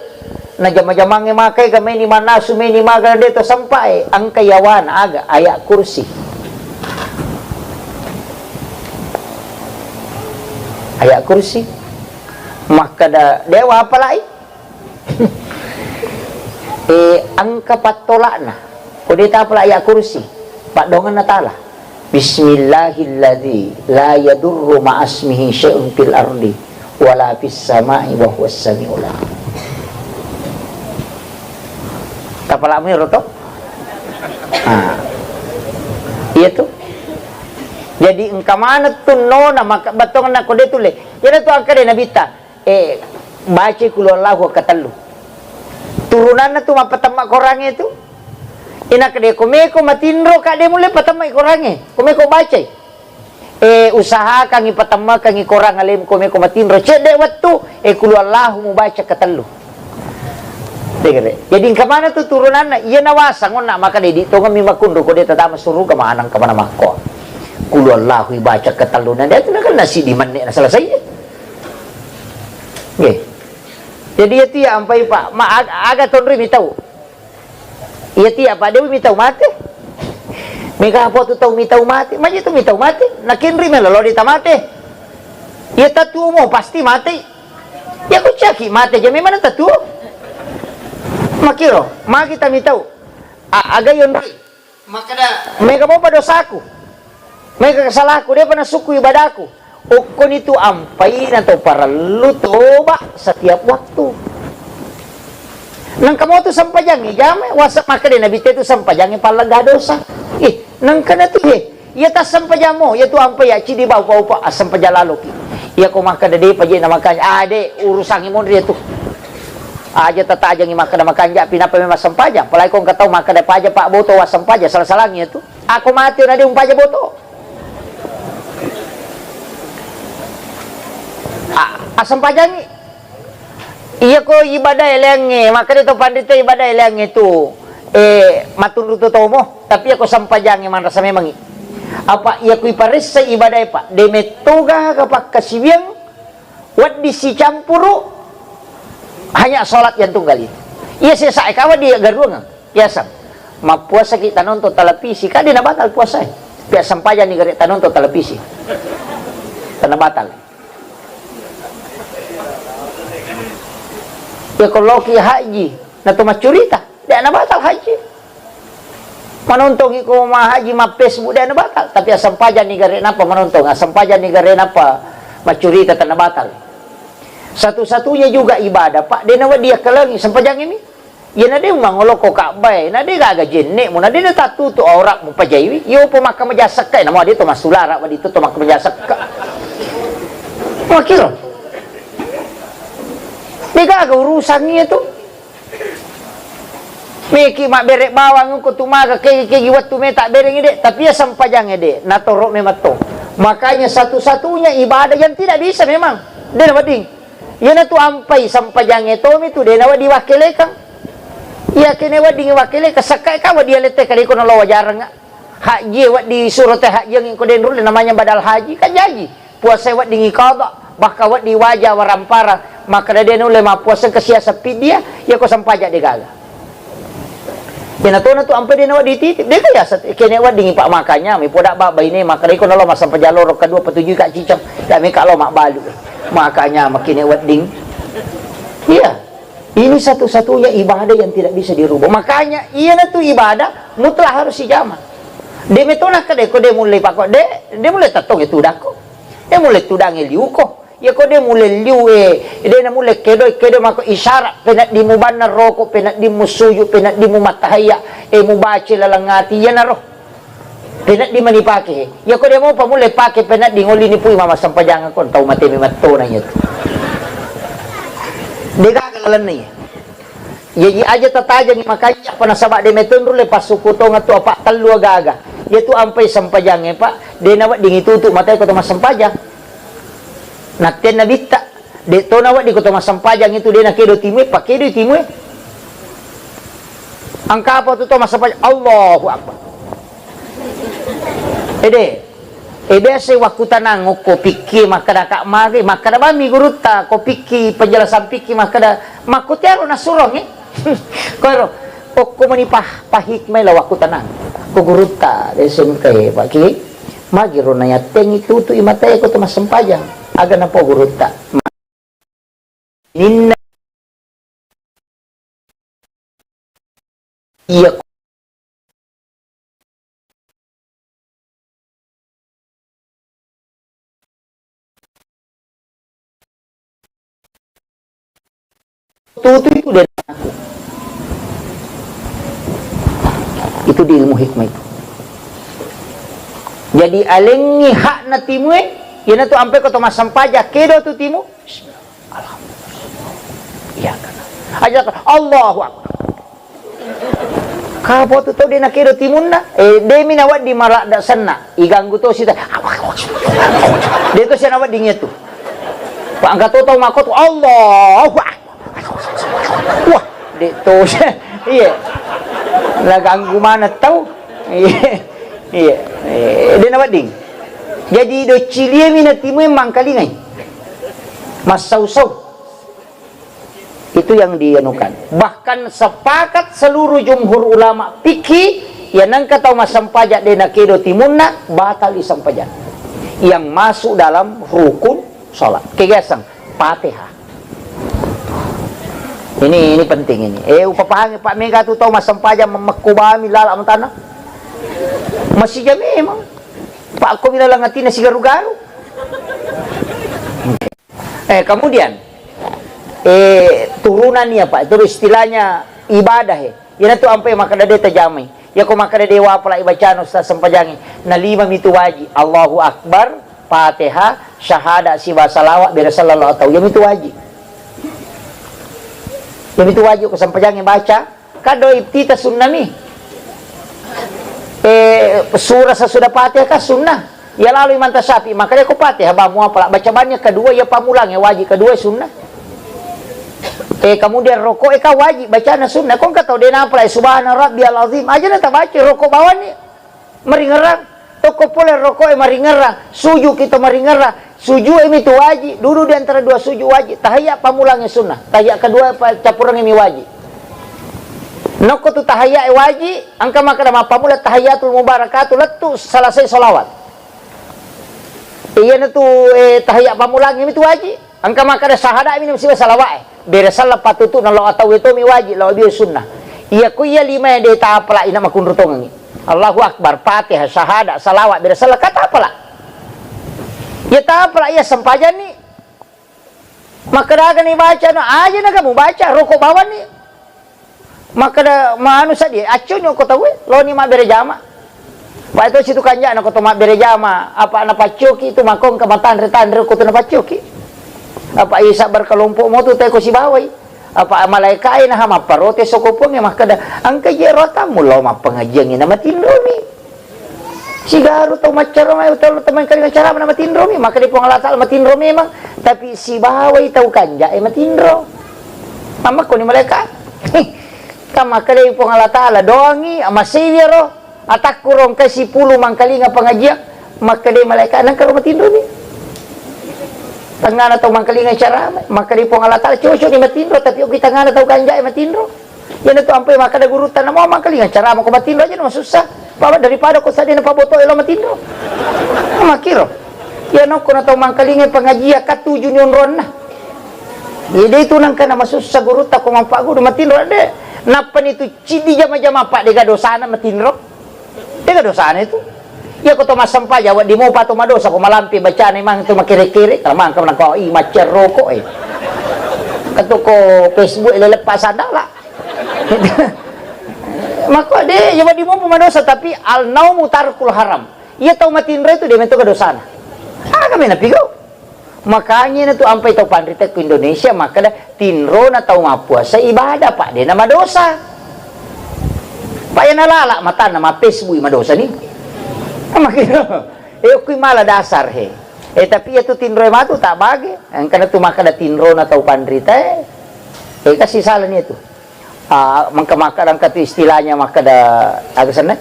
na jama-jamange makai kami ni mana sumeni maga dito sampai ang kayawan aga ayak kursi maka da dewa apa lai angka patolakna kudeta pula ayat kursi pak dongan natala Bismillahilladzi la yadurru ma'asmihi syai'un fil ardi wala fis sama'i wa huwas samiul alim. Tapala mi roto. Iya tuh. Jadi engka mana tuh nona maka batongan aku dia tuh le. Jadi tuh angka de nabita. Baca kulullahu katalu. Turunan tuh mapatama korangnya itu. Ina kade komeko matindro kade mulai patama korangnya. Komeko baca. Usaha kang ipatama kang korang alim komeko matindro. Cede waktu kulullahu mu baca katalu. Jadi kemana tuh turunan? Iya nawasang nak maka dedi to kami makundo ko deta tama suruh ke manang ke mana mako. Kulullahu baca katalunan dia tu kan nasi di mana na selesai. Nggih. Jadi itu ya ampai Pak, agak tonri mi tahu. Iya tiap Pak Dewi mi tahu mati. Mega apa tu tahu mi tahu mati? Maji tu mi tahu mati. Nakinri melolo di tamate. Iya tatu mo pasti mati. Ya ku caki mati je memang tatu. Makiro, maka kita mi tahu. Agak yonri. Maka dah mega mau pada dosaku. Mega kesalahanku dia pernah suku ibadahku. Ukun itu ampai atau para lu toba setiap waktu. Nang kamu tu sampajangi jame wasa maka dia nabi itu sampajangi palaga dosa. Nang kana tu ya tas sampajamo ya tu ampai ya cidi bau pa sampajalalu ki. Ya ko maka dia paje na makanya ade urusan imon dia tu. Aja tata aja ngi maka makanya pinapa memang sampaja. Palai kong katau maka da paja pak boto wa sampaja salah-salahnya tu. Aku mati na dia umpaja boto. Asam pajangi iya ko ibadah elange maka dito pandito ibadah elange tu matundu to tomo tapi ako sampajangi man rasa memang apa iya ko ipares sa ibadah pa de metoga kapak kasibiang wat di si campuru hanya salat yang tunggal itu iya saya sa kawa dia garuang biasa mapuasa kita nonton televisi kadi na batal puasa biasa sampajan ni gari nonton televisi tanah batal. Ya kalau ki haji na tu macurita dia na batal haji manontongi ko ma haji ma Facebook dia na batal tapi asam pajan ni gare napa manontong asam pajan ni gare napa macurita tan batal satu-satunya juga ibadah Pak dia nawa dia kelangi sampajang ini ya na dia mangolo ko Ka'bah na dia gaga jenne mo na dia tatu tu aurat mo pajaiwi yo po maka majasak kay na mo dia to masulara wa dito to maka majasak ka wakil Mega urusannya tu. Meki mak berek bawang ko tumaga kegi waktu me tak bereng ide tapi ya sampajang ide na torok memang to. Makanya satu-satunya ibadah yang tidak bisa memang. Dia na wading. Ya na tu ampai sampajang itu tu dia na wadi wakile kang. Ya kene wadi wakile kasakai ka wadi lete kali ko lawa jarang. Haji wadi surat haji yang ko den rule namanya badal haji kan jaji. Puasa wadi qada bahkan wadi wajah warampara maka dia nule mapuasa kesiasa pidia ya ko sampaja de gaga ya na tu ampe dia nawa dititip dia kaya kene wa dingi pak makanya mi podak ba baine maka dia ko nalo masampaja loro kedua petuju kak cicam dak mi kak lo mak balu makanya makine wa ding iya ini satu-satunya ibadah yang tidak bisa dirubah makanya iya na tu ibadah mutlak harus dijama de metona kade ko de mulai pak ko de mulai tatong itu dak ko de mulai tudang liu ko ya ko dia mulai liu dia na mulai kedo mako isyarat penat di mu banar rokok penat di mu suyu penat di mu matahaya mu baca lalangati ya na roh penat di manipake ya ko dia mau pa mulai pake penat di ngoli ni puy mama sampajangan kon tau mati mi matto na yun dia gagalan na ya aja tataja ni makanya panasaba de metondro le pasukuto nga to apa talu agaga ya tu ampai sampajangan pak dia na dingi tutu matay ko to masampajang naten na bita de to na wa di ko to masampajang itu dia na kedo timwe pakedo timwe angka apa tu to masampajang Allahu akbar biasa waktu tanang ko pikir makada kak magi makada bami guruta ko pikir penjelasan pikir makada makutiaro na surong koro ko manipah pahikmay la waktu tanang ko guruta desem kay paki magi ro na yateng itu tu imatay ko to masampajang aga na po guruta ninna iya tutu itu dari aku. Itu di ilmu hikmah itu. Jadi alengi hak na timu yana tu ampe ko to masampaja kedo tu timu. Alhamdulillah. Iya kan. Aja Allahu akbar. Kapo tu dia nak kedo timunna demi nawat di marak dak sanna iganggu to sita. Dia tu siapa nawat dingnya tu. Pak angkat tu makot Allahu akbar. Wah, dia tu iya. Lah ganggu mana tahu? Iya. Dia nak ding. Jadi do cilie mina timu memang kali ngai. Mas sau-sau. Itu yang dianukan. Bahkan sepakat seluruh jumhur ulama fikih yang nang kata mas sampajak dena kedo timunna batal isampajak. Yang masuk dalam rukun salat. Kegiatan Fatihah. Ini penting ini. Upapahang Pak Mega tu tahu mas sampajak memakubami lalak mentana. Masih jam memang. Pak aku bila langati nasi garu-garu. Kemudian turunannya Pak, itu istilahnya ibadah ya tu ampai makada dia terjamai ya ko makada dewa pala ibacano sa sampajangi na 5 mitu wajib Allahu akbar Fatihah syahada siwa salawat bi sallallahu atau ya mitu wajib ko sampajangi baca kado ibtita sunnah mi surah sesudah Fatihah ka sunnah ya lalu imam tasyafi makanya ko Fatihah bamu apa baca banyak kedua ya pamulang ya wajib kedua sunnah. Kemudian rokok ka wajib bacaan sunnah. Kau kata dia apa subhana rabbiyal azim aja nak baca rokok bawah ni meringerang. Toko pole rokok meringerang. Sujud kita meringerang. Sujud ini tu wajib. Dulu di antara dua sujud wajib. Tahiyat pamulangnya sunnah. Tahiyat kedua campuran ini wajib. Noko tu tahiyat wajib. Angka maka nama pamula tahiyatul mubarakatul letu selesai solawat. Iya tu tahiyat pamulang ini tu wajib. Angka maka ada syahadat ini mesti salawat. Beresalah patutu nalo atau itu mi wajib lawa biar sunnah. Iya ku iya 5 dia tak apalah ina makun rutongan ni. Allahu akbar Fatihah syahadat salawat beresalah kata apalah. Ya tak apalah iya sempajan ni. Maka dah ni baca no aja nak kamu baca rokok bawah ni. Maka dah manu sadia acunyo ko tahu lo ni mak berejama. Pak itu situ kanja nak ko mak berejama apa nak pacoki itu makong kamatan retan ko tu nak pacoki. Apa isa berkelompok mo tu teko si bawai apa malaikat ina hama parote sokopong ya makada angka je rota mulo ma pengajian ina matindromi si garu tau macara mai tau teman kali acara nama tindromi maka di pengalasal matindromi memang tapi si bawai tau kanja matindro mama ko ni malaikat kama kali pengalatala doangi ama siviro atak kurong kasi 10 mangkali nga pengajian maka di malaikat nang karo matindromi tengah atau mangkalingan cara maka di pengalatala cocok ni matindro tapi oki tengah atau kanjai matindro yan itu ampai maka ada gurutan mau mangkalingan cara mau matindro aja no susah bawa daripada ko sadin pa boto elo matindro makiro yan ko na tahu mangkalingan pengajian katuju nyon ron na jadi itu nang kana masusah guruta ko mampak guru matindro ade napan itu cidi jama-jama pak dega dosana matindro dega dosana itu ya ko to masampa jawat di mo pa to madosa ko malampi bacaan memang itu makire-kire kalau mang ka ko macet rokok kato ko Facebook lelepas sadala maka de jawat di mo madosa tapi al naumu tarkul haram ia tahu matindra itu dia mentu ka dosana kami na pigo makanya na tu ampai to pandrita ke Indonesia maka dah tinro na tahu mapuasa ibadah pak de nama dosa pak yana lala mata nama Facebook madosa ni makanya kui malah dasar tapi itu tinro matu tak bagi karena tu maka ada tinro atau pandrita kasih salah ni itu maka angkat istilahnya maka ada agak sana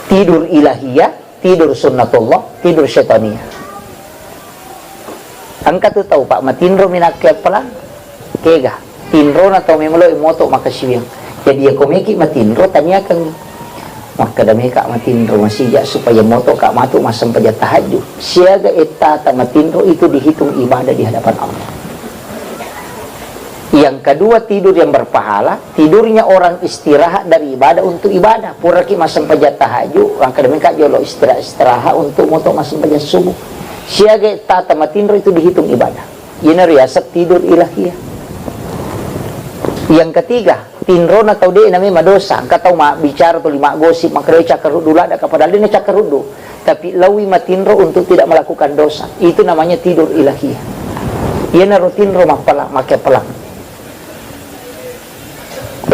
tidur ilahiyah tidur sunnatullah tidur syaitania angkat tu tahu pak matinro minakya pelang kega tinro atau memelo imoto maka siwing jadi ya komiki matindro tanya kan maka dami kak matindro masih supaya moto kak matu masam pada tahajud siaga eta tak matindro itu dihitung ibadah di hadapan Allah Yang kedua, tidur yang berpahala, tidurnya orang istirahat dari ibadah untuk ibadah. Pura ki masam pajat tahajud, orang kadang kak jolo istirahat untuk moto masam pajat subuh. Siaga tata matindro itu dihitung ibadah. Ini riasat tidur ilahiyah. Yang ketiga, tinro na tau de namanya madosa. Angka tau bicara tu lima gosip, maka dia cakar dulu ada kepada dia cakar dulu. Tapi lawi matinro untuk tidak melakukan dosa. Itu namanya tidur ilahiyah. Ia na rutinro mapalang, makai pelang.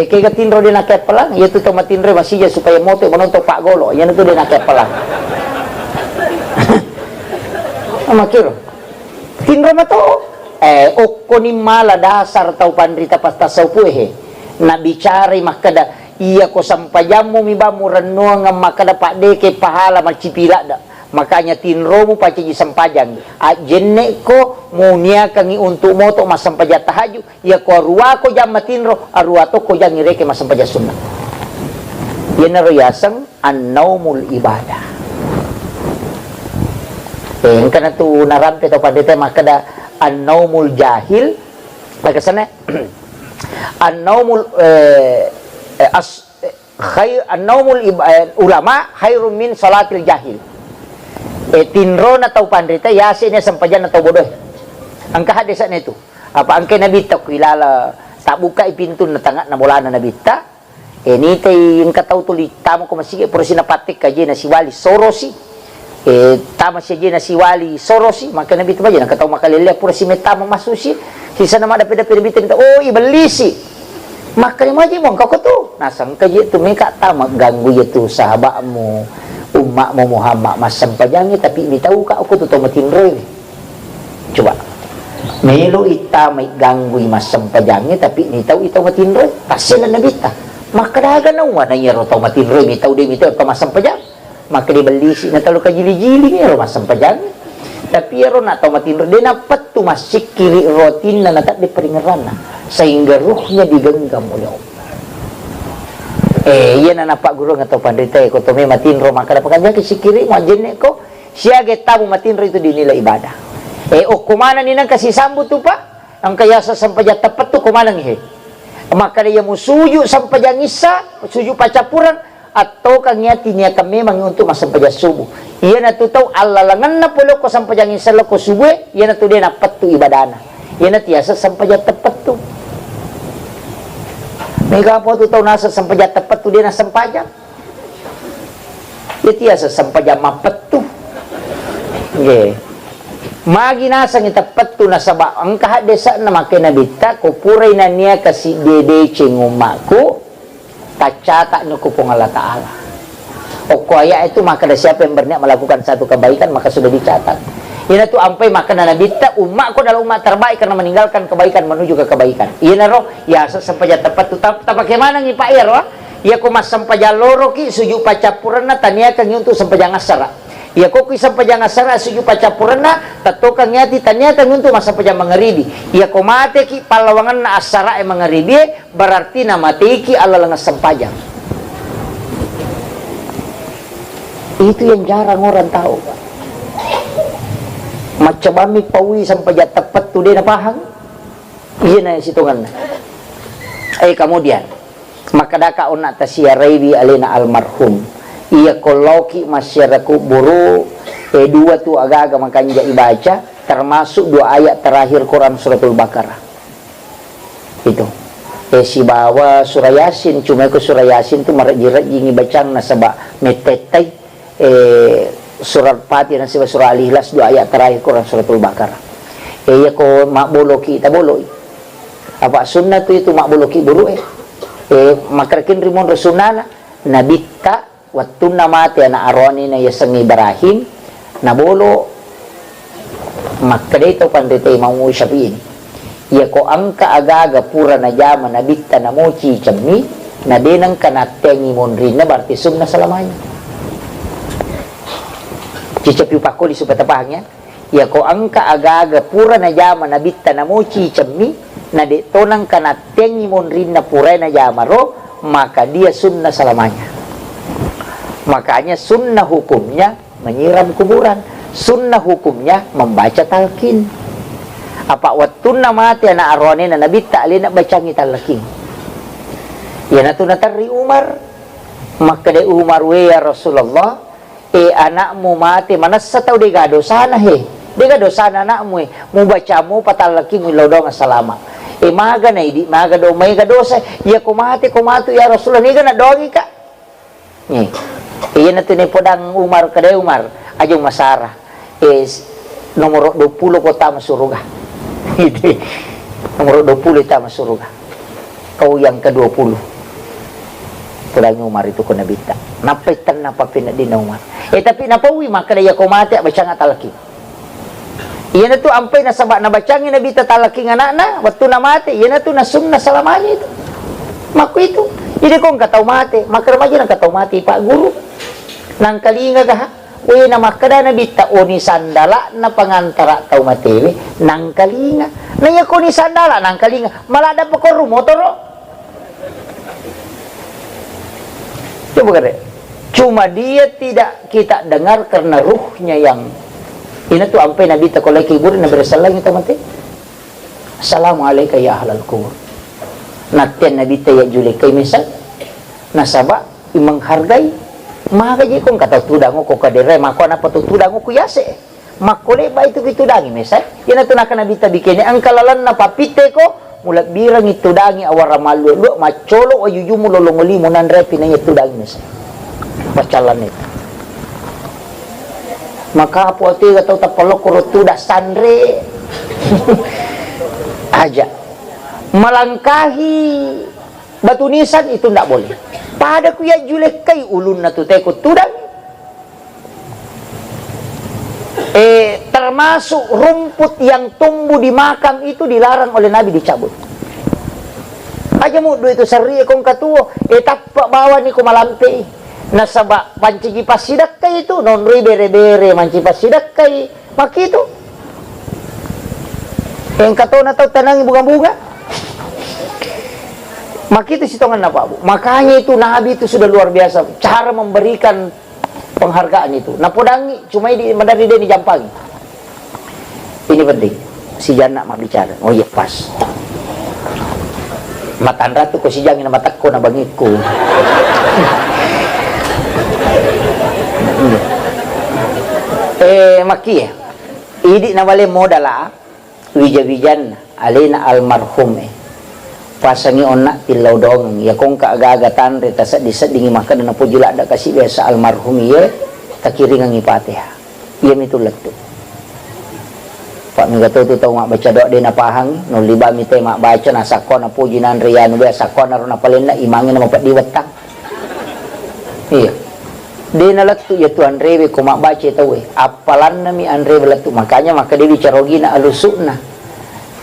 Kaya tinro dia nakai pelang, ia tu tau matinro masih supaya moto menonton Pak Golo. Ia tu dia nakai pelang. Makiro. Tinro mato. Okko ni mala dasar tau pandrita pasta saupuhe. Na bicara makada iya ko sampajamu mi bamu renua ngam makada pak deke pahala macipila da. Makanya tinro mu paci sampajang. Jenne ko munia kangi untuk moto masampaja tahaju. Ya ko arua ko jam matinro, arua to ko jang ireke masampaja sunnah. Yan riyasang an-naumul ibadah. Yang kana tu narampe to pandita makada an-naumul jahil bagaimana an-naumul an-naumul ulama khairun min salatil jahil. Tinro na tau pandita yasin ya sampajan atau bodoh. Angka hadis na itu. Apa angka nabi ta kilala tak buka pintu na tangak na bola na nabi ta. Ini tay ang kataw tuli tamo ko masige pero sinapatik kaje na si wali sorosi. Tama siya na si wali sorosi maka nabi ta ba yan kataw makalilya pura si metamo masusi. Sisa na madapid-dapid bitin ta oh ibalisi. Maka ni maji mo kako to. Nasang kaje tu meka tama ganggu itu sahabatmu. Umak mo Muhammad masam pajangi tapi ini tahu ka aku tu matinroy. Coba. Melo ita may ganggu masam pajangi tapi ini tahu ita matinroy. Pasila na bita. Maka daga na wana niya ro tahu matinroy mi tahu de mi tahu masam pajang. Maka di belisi na talu ka jili-jili niya ro masam pajangi. Tapi ro na tahu matinroy de napat tu masik kiri rotin na natat di peringaran sehingga ruhnya digenggam oleh Allah. Iya na napak guru nga tau pandita ko tumi matinro maka dapat kanya kisikiri mo ajene ko siya getamu matinro itu dinilai ibadah. O kumana ninang kasi sambu tu pa ang kaya sa sampaja tapat tu kumana ngihe. Maka dia musuju sampaja ngisa suju pacapuran atau kanya tinya kami memang untuk masampaja subuh. Iya na tu tau alalangan na pulo ko sampaja ngisa lo ko subuh iya na tu dia napat tu ibadana. Iya na tiasa sampaja tapat tu. Mega po tu tau nasa sampaja tepat tu dia na sampaja. Dia tiasa sampaja mapet tu. Okay. Magi nasa ni tepat tu na sabak ang kahit desa na makina bita ko puray na niya kasi dede chingumaku tacata no ko pong Allah Ta'ala. O kuaya itu maka siapa yang berniat melakukan satu kebaikan maka sudah dicatat. Ina tu ampai makan nabita umat ko adalah umat terbaik karena meninggalkan kebaikan menuju ke kebaikan. Ina ro ya sampaja tepat tu tak bagaimana ngi Pak Iro ya ko mas sampaja loro ki suju pacapurana tania kan untuk sampaja ngasara. Ya ko ki sampaja ngasara suju pacapurana tatokan nyati tania kan untuk mas sampaja mangeribi. Ya ko mate ki palawangan na asara e mangeribi berarti na mate ki ala lengas sampaja. Itu yang jarang orang tahu, Pak. Macam kami pawi sampai jat tepat tu dia na pahang. Iya na situngan. Kemudian maka daka ona tasiyaraibi alina almarhum. Iya koloki masyarakat buru dua tu agak-agak makanya dibaca termasuk dua ayat terakhir Quran suratul Baqarah. Itu. Si bawa surah Yasin cuma ke surah Yasin tu marji-raji ngi bacang na sabak metetai surat Fatihah dan surah Al-Ikhlas dua ayat terakhir Quran suratul Baqarah. Ya ko makboloki tabolo. Apa sunnah tu itu makboloki buru makrakin rimon rasunana nabita watun namati ana aroni na yasang Ibrahim nabolo makadito pandete mau syafiin. Ya ko angka agaga pura na jama nabita na mochi chammi na denang kanatengi monrin na berarti sunnah selamanya. Cicapi pakoli supaya tepahnya ya ko angka agaga pura na jama na bitta na mochi chammi na de tonang kana tengi monrin na pura na jama ro maka dia sunnah selamanya. Makanya sunnah hukumnya menyiram kuburan, sunnah hukumnya membaca talqin. Apa wattuna mati anak arone na nabi ta'li na bacangi talaking. Ya na tunatari Umar. Maka de Umar we ya Rasulullah, anakmu mati mana sa tao di gado sana he. Di gado sana anakmu mu baca mo patalaking ilaw daw nga salama. Maga na idi maga do may gadosa ya kumati ya Rasulullah ni na dogi ka. Iyan na tinipodang Umar kada Umar ajong masara nomor 20 kota masuruga. Nomor 20 ta masuruga. Kau yang ke-20. Podang Umar itu ko nabita. Napaitan na papina din Umar. Tapi napawi maka daya kumati baca nga talaki. Iyan na to ampay na sabak na bacangin nabita talaking anak na waktu na mati. Iyan na to na sumna salamanya itu. Maku itu. Jadi kung kataw mati, makaramaji ng kataw mati Pak Guru. Nang kalinga ka ha? Uy na makada na bita o ni sandala na pangantara tao matewe. Nang kalinga. Naya ko ni sandala, nang kalinga. Malada pa ko rumotoro. Coba kare. Cuma dia tidak kita dengar karena ruhnya yang ini tuh ampai Nabi ta ko lagi kubur na bersalang ito mati. Assalamualaikum ya ahlal kubur. Natian Nabi ta ya juli kay misal nasaba imang hargay maka ji kung kata tudango ko kadire mako na patutudango ko yase makole ba itu kitudangi misal yan ato naka Nabi ta bikini ang kalalan na papite ko mulat birang itudangi awara malulu macolo o yuyumu lolongoli mo nan repi na itudangi misal pacalan ito maka po ati kataw tapalo kurutuda sandre aja melangkahi batu nisan itu tidak boleh. Pada kuya julek kai ulun na tuteko tudang. Termasuk rumput yang tumbuh di makam itu dilarang oleh Nabi dicabut. Aja mudo itu seri kong katuo. Tapak bawa ni kumalampi. Nasaba pancigi pasidak kai itu non bere manci pasidak kai makito. Yang katuo na tau tanangi bunga-bunga. Maka itu sitongan apa Bu? Makanya itu Nabi itu sudah luar biasa cara memberikan penghargaan itu. Napodangi cuma di madari dia dijampangi. Ini penting. Si Jana mak bicara. Oh iya pas. Matandra tuh ko si jangin na matakko na bangitku. Maki ya. Idi na wale modala wijawijan alina almarhum pasangi onak tilaw dong ya kong kaagagatan reta sa dingi maka na po jula ada kasi biasa almarhum ye takiring ang ipatiha iya mitulat to pak migato to tau mak baca doa din napahang no liba mi te mak baca nasako na po jinan riyan biasa ko na ron napalin na imangin na mapadiwatang iya di nalat to ya tu Andre ko mak baca tahu apalan na mi Andre balat to makanya maka dia bicarogi na alusuk na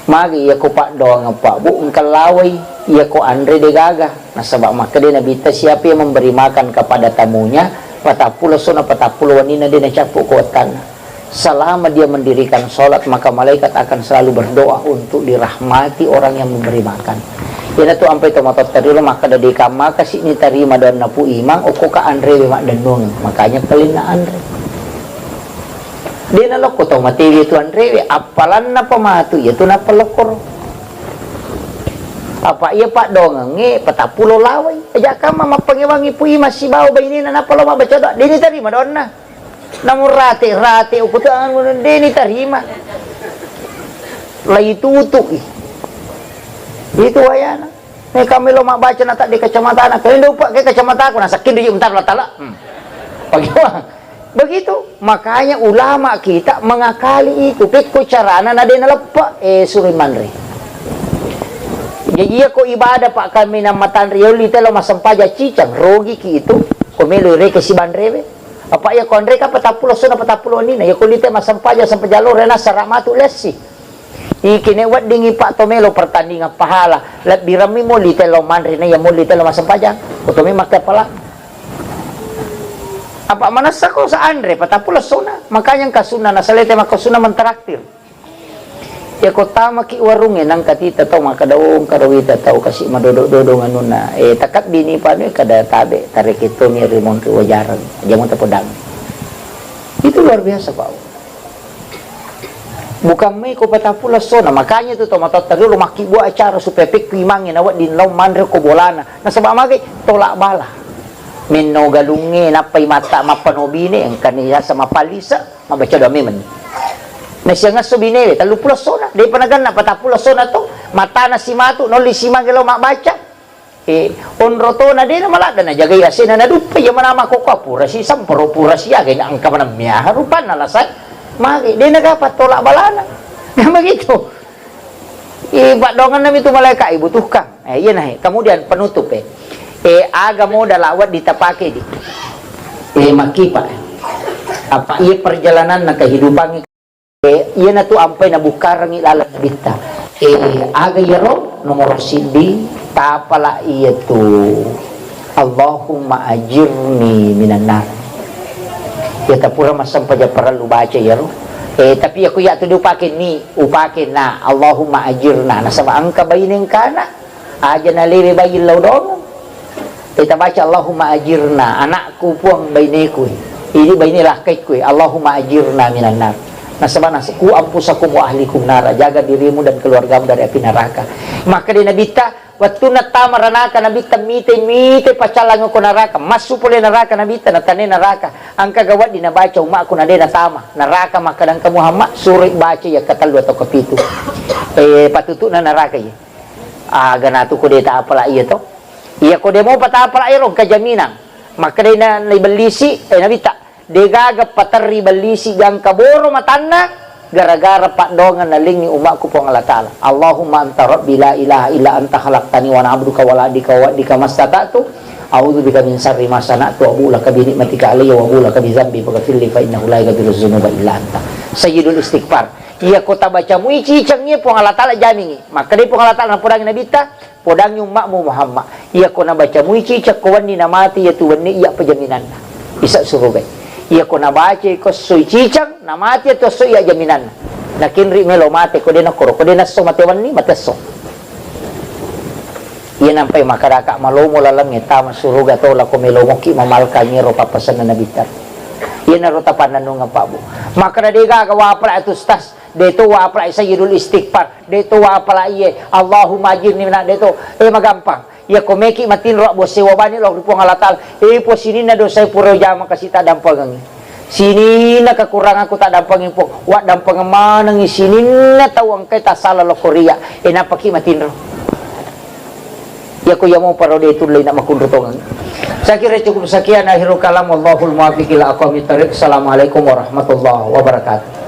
magi ya ko pak doang apa bu engkalawai ya ko Andre de gaga nasabak maka dia nabita siapa yang memberi makan kepada tamunya patapulo sona patapulo wanina dia nacapu kuatan selama dia mendirikan sholat maka malaikat akan selalu berdoa untuk dirahmati orang yang memberi makan ya tu ampai to matot terilo maka dari kama kasih ni terima dan napu imang oko ka Andre mak denung makanya pelin na Andre dia nalok ko tong materi itu Andre apalan na pamatu ya tu na pelokor apa iya pak dong nge patapulo laway aja kama mapangiwangi pui masih bawa bayi na napalo mabaca doa dia ni terima doon na namun rate ukutan dia ni terima lagi tutup itu ayana kami lo mak baca na tak di kacamata na kalian lupa ke kacamata aku nasakin dia bentar latala pagi begitu makanya ulama kita mengakali itu pikku carana na din nalapa surin manri jadi ko ibadah pak kami na matan rioli telo masampaja cicang rogi ki itu komelo re ke si banrebe apa ya kondre ka patapulo sona patapulo ni na ya kulite masampaja sampai jalur rena saramatu lesi ikinewat dingi pak tomelo pertandingan pahala lat birami mo litelo manri na ya mo litelo masampaja utomi makta pala apa manasa ko sa Andre patapula suna makanya kasuna na salete makasuna mentraktir ya ko tama ki warunge nang katita tau makadaong karawita tau kasi madodo-dodo ngano na takat bini pa no kada tabe tarik itu ni rimon ke wajaran aja mo tapodang itu luar biasa Pak bukan may ko patapula so na makanya tu tomatotari lumaki buat acara supaya pek imangin awak din law mandre ko bolana na sabak magay tolak bala minno galungi napay mata mapanobine ang kaniya sa mapalisa mabaca dami man na siya nga subine talupula so na di panagan na patapula so na to mata na si matu no lisimang galaw mabaca onroto na din na malada na jagay asin na nadupay yung manama ko pura si sampuro pura siya kaya ang kamanamya harupan na lasay magi di nagapat tolak balana na begitu badongan namin itu malaikat butuhkan yan kemudian penutup agamo dalawat ditapake di makipa apa iya perjalanan na kehidupan iya na tu ampay na bukarang ilalat bita aga yaro nomor sindi tapala iya tu Allahumma ajirni minan nar ya tapura masam paja perlu baca yaro tapi aku ya tu diupakin ni upakin na Allahumma ajirna na sama angka bayin kana aja na liri bayin laudon kita baca Allahumma ajirna anakku puang bayineku ini bayinilah kaiku Allahumma ajirna minan nar nasabana ku ampusakum wa ahlikum nara jaga dirimu dan keluargamu dari api neraka maka di nabita waktu natama ranaka nabita mite pacalang ko neraka masuk pula neraka nabita natane neraka angka gawat di nabaca umak ko na de natama neraka maka dan kamu hama suri baca ya katalu atau kepitu patutu na neraka ya ganatu ko deta apala iya to iya ko demo pata apala irong kajaminan maka de na libelisi nabita degaga patari balisi gang kaboro matanna gara-gara pandongan naling ni umakku po Allah Ta'ala Allahumma anta rabbi la ilaha illa anta khalaqtani wa na'buduka wa la'adika wa wa'dika mastata'tu a'udhu bika min sarri ma sana'tu wa bu'laka bi ni'matika alayya wa bu'laka bi zambi faghfirli fa innahu la yaghfiru dzunuba illa anta sayyidul istighfar iya kota baca muici cangnya po Allah Ta'ala jamingi maka dia po Allah Ta'ala podang nabita podang yung makmu Muhammad iya ko na baca muici cakwan ni namati ya tuwan ni iya pajaminan bisa surugay iya ko nabaca ko soy cicang namati to soy ya jaminan nakinri melo mate ko dina koro ko dina so matewan ni mateso iya nampay makaraka malomo lalang eta masuruga to la ko melo moki mamalka ngiro papasan na nabitar iya na rotapan nanu nga pabo makara diga ka wapra atus tas deto wapra sayyidul istighfar deto wapra iye Allahumma ajirni na deto magampang ya komeki matin ro bo sewa bani lo po ngalatal po sini na do say puro jama kasi ta dampang sini na kekurangan ko ta dampang po wa dampang manang sini na tawang kay ta sala lo Korea napaki matin ro ya ko yamo paro de tulay na makundutong saya kira cukup sekian akhirul kalam wallahul muwaffiq ila aqwamit thariq assalamualaikum warahmatullahi wabarakatuh